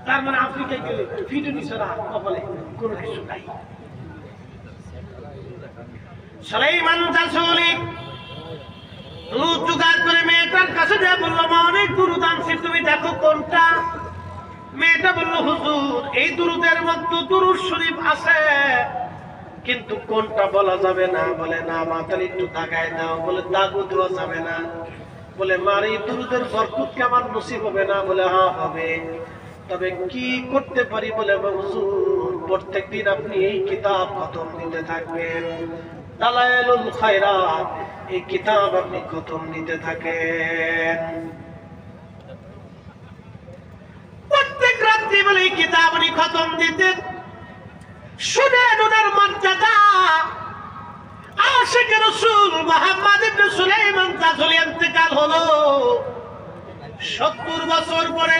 Speaker 1: তার মানে আফ্রিকায় গেলে ফিডনি ছাড়া কপালে কোনো কিছু নাই। সুলাইমান জাসুলি দুরূদ জোগাড় করে মেয়েটার কাছে যায়, বলল মা অনেক দুরূদ আনছি, তুমি দেখো কোনটা। মেয়েটা বলল হুজুর এই দুরূদের মধ্যে দুরূদ শরীফ আছে, কিন্তু কোনটা বলা যাবে না। বলে না মা তাহলে একটু দাগায় দাও। বলে দাগও দেওয়া যাবে না। বলে মার এই দুরূদের বরকত কি আমার নসিব হবে না? বলে হ্যাঁ হবে। তবে কি করতে পারি? বলে হুজুর প্রত্যেকদিন আপনি এই কিতাব খতম দিতে থাকবেন, দালায়েলুল খায়রাত, এই কিতাব আপনি খতম দিতে থাকেন প্রত্যেক রাত্রি। বলে এই কিতাব উনি খতম দিতেন। শুনেন ওনার মর্যাদা। আশিক রাসূল মুহাম্মদ ইবনে সুলাইমান জাসুলি ইন্তেকাল হলো 70 বছর পরে।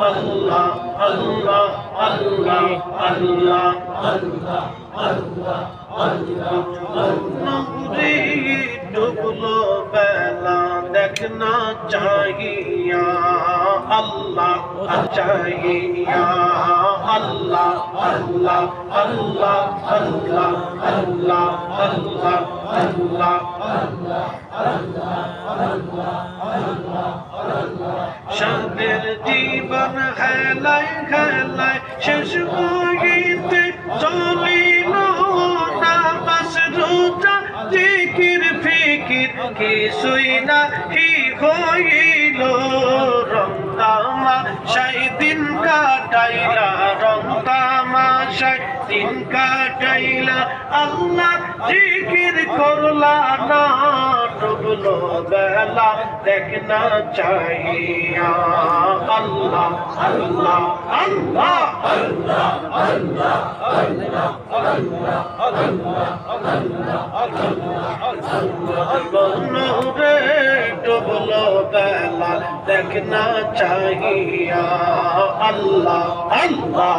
Speaker 1: আল্লাহ আল্লাহ আল্লাহ আল্লাহ নবী ডুবলো বেলা দেখনা চাহিয়া আল্লাহ চাহিয়া আল্লাহ আল্লাহ আল্লাহ আল্লাহ আল্লাহ আল্লাহ আল্লাহ সাদের জীবন হেলায় হেলায় শেষ হইতে চলিল নামাজ রোজা জিকির ফিকির কিছুই নাহি হইল রং তামাশায় দিন কাটাইলা রং তামাশায় দিন কাটাইলা আল্লাহ জিকির করলা না ডুবলো বেলা দেখনা চাহিয়া আল্লাহ আল্লাহ আল্লাহ আল্লাহ আল্লাহ রে ডুবলো বেলা দেখনা চাহিয়া আল্লাহ আল্লাহ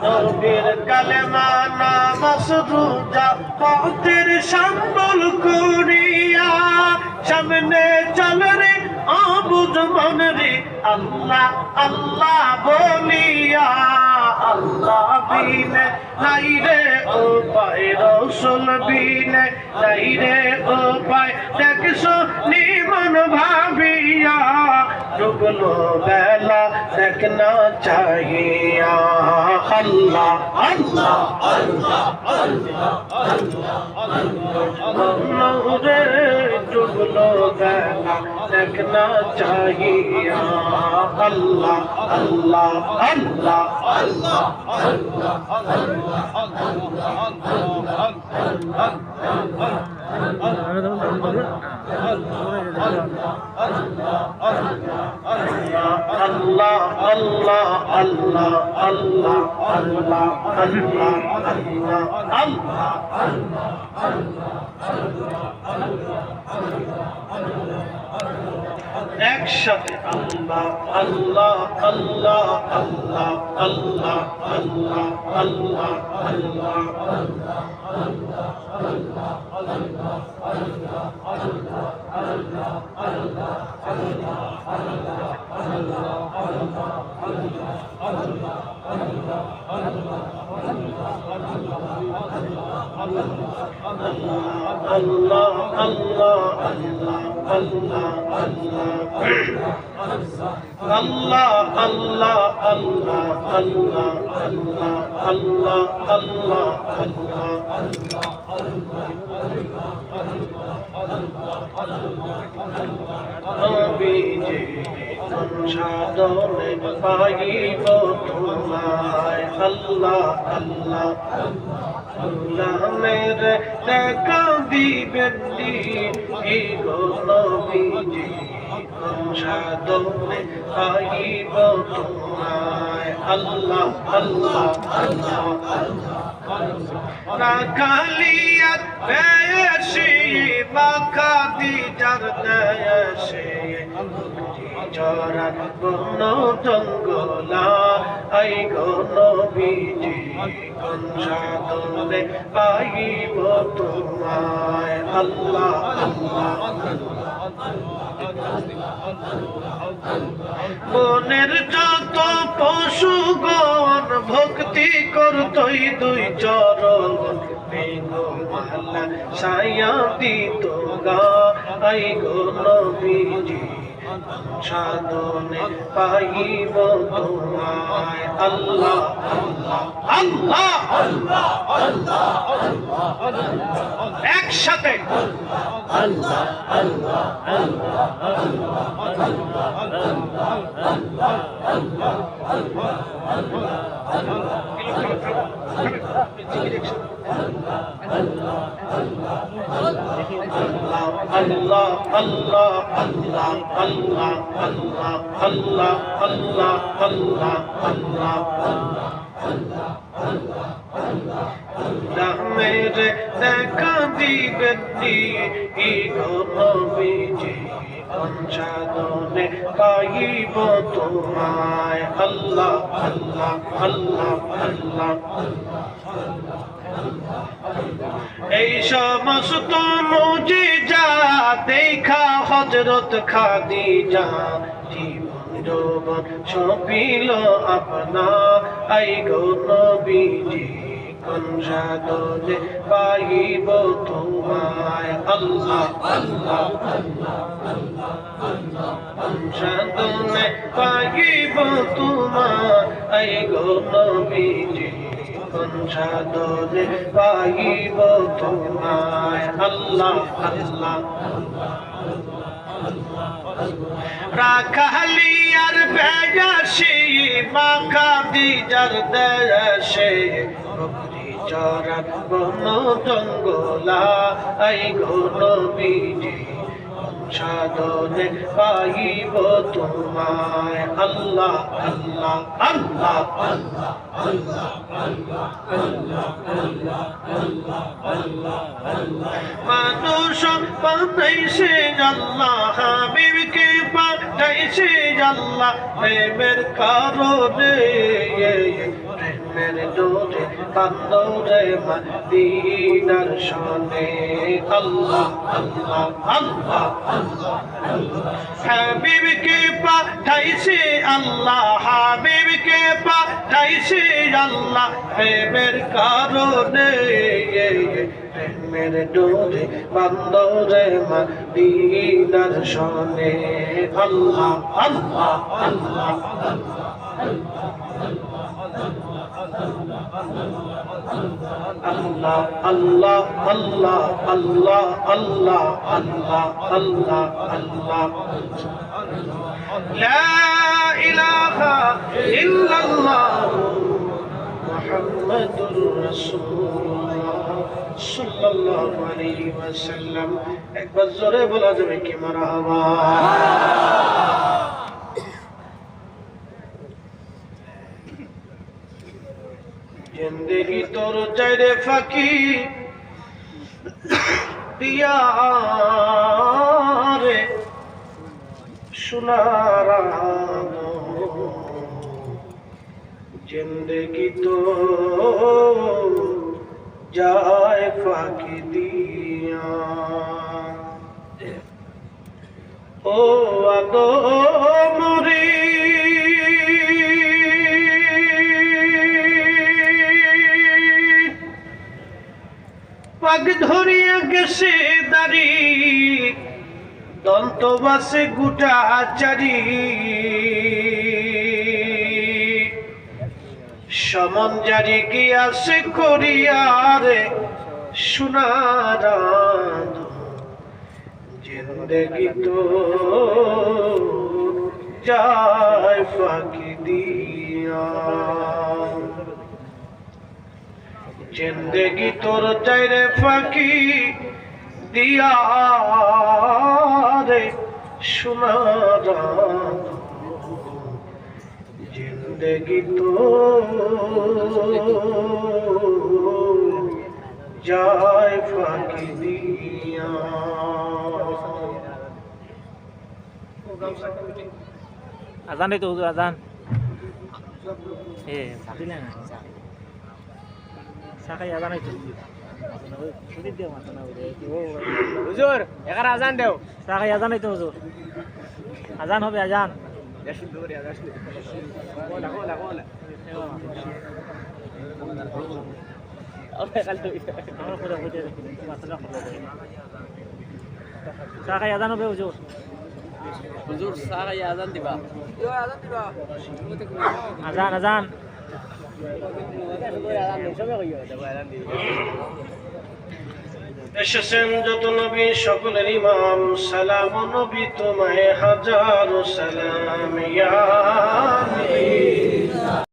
Speaker 1: নবীর কালেমা নামাজ রোজা পথের সম্বল করিয়া সামনে চল রে আবুদ মন রে আল্লাহ আল্লাহ বলিয়া আল্লাহ বিনে নাই রে উপায় রসুল বিনে নাই রে উপায় দেখছো নিমন ভাবিয়া ডুবলো বেলা দেখনা চাহিয়া আল্লাহ আল্লাহ আল্লাহ আল্লাহ রে ডুবলো বেলা দেখনা চাহিয়া আল্লাহ আল্লাহ আল্লাহ আল্লাহ আল্লাহ আল্লাহ আল্লাহ আল্লাহ আল্লাহ আল্লাহ আল্লাহ একসাথে আল্লাহ আল্লাহ আল্লাহ আল্লাহ আল্লাহ আল্লাহ আল্লাহ আল্লাহ আল্লাহ আল্লাহ আল্লাহ আল্লাহ আল্লাহ আল্লাহ আল্লাহ আল্লাহ আল্লাহ সাধনে পাইব তোমায় আল্লাহ আল্লাহ আল্লাহ মেরে দেখা দিবেন নবীজি সাধনে পাইব তোমায় আল্লাহ আল্লাহ আল্লাহ রাখালিয়াত বেশি বাকাদি যার দেশে চরার কোন জঙ্গলা আই গো নবীজি কোন সাধনে পাইব তোমায় আল্লাহ আল্লাহ মনের যত পশুগণ ভক্তি করতই দুই চরণ বেগমালা সায়া দিত গা আই গো নবীজি সাধনে পাইব তোমায় আল্লাহ আল্লাহ আল্লাহ আল্লাহ একসাথে আল্লাহ আল্লাহ আল্লাহ আল্লাহ আল্লাহ আল্লাহ আল্লাহ আল্লাহ আল্লাহ আল্লাহ আল্লাহ মেরে দেখা দিবেন নবীজি পাইব তোমায় আল্লাহ আল্লাহ আল্লাহ আল্লাহ এই সমস্ত মুজিজা দেখা হযরত খাদিজা জীবন যৌবন সপিল আপনা আই গো নবীজি কোন সাধনে পাইব তোমায় আল্লাহ আল্লাহ কোন সাধনে পাইব তোমায় আই গো নবীজি কোন সাধনে পাইব তোমায় আল্লাহ আল্লাহ রাখালিয়ার বেয়াসি মা খাদিজার দেশে বকরি চরার বন জঙ্গলা আই গো নবীজি সাধনে পাইব তোমায় আল্লাহ আল্লাহ আল্লাহ আল্লাহ মানুষ পাঠাইছে আল্লাহ হাবিবকে পাঠাইছে আল্লাহ প্রেমের কারণে প্রেমের ডোরে বান্দরে মদিনার শোনে আল্লাহ আল্লাহ আল্লাহ হাবিবকে পাঠাইছে আল্লাহ হাবিবকে পাঠাইছে আল্লাহ প্রেমের কারণে প্রেমের ডোরে বান্দরে মদিনার শোনে আল্লাহ আল্লাহ আল্লাহ আল্লাহ আল্লাহ আল্লাহ আল্লাহ আল্লাহ আল্লাহ আল্লাহ আল্লাহ লা ইলাহা ইল্লাল্লাহ মুহাম্মাদুর রাসূলুল্লাহ সাল্লাল্লাহু আলাইহি ওয়াসাল্লাম একবার জোরে বলা যাবে কি মারহাবা জিন্দেগি তোর চাইরে ফাঁকি দিয়া রে সোনার জিন্দেগি তো যায় ফাঁকি দিয়া ও আদমরি পাগ ধরিয়া গেছে দাড়ি দন্ত বাসে গুটা চারি সমন জারি গিয়াছে করিয়ারে সোনার জিন্দেগি তো যায় ফাঁকি দিয়া জিন্দেগি তোর চাইরে ফাঁকি দিয়া রে সোনার জিন্দেগি তো যায় ফাঁকি দিয়া
Speaker 2: আজান দিতে হুজুর আজান দিলে না সাকাই আজান হইতো হুজুর একার আজান দেও সাকাই আজান হইতো হুজুর আজান হবে আজান সাকাই আজান হবে হুজুর
Speaker 3: হুজুর সাকাই আজান দিবা
Speaker 2: আজান আজান
Speaker 1: এসেছেন যত নবী সকলের ইমাম সালাম নবী তোমায় হাজারো সালাম ইয়া নবী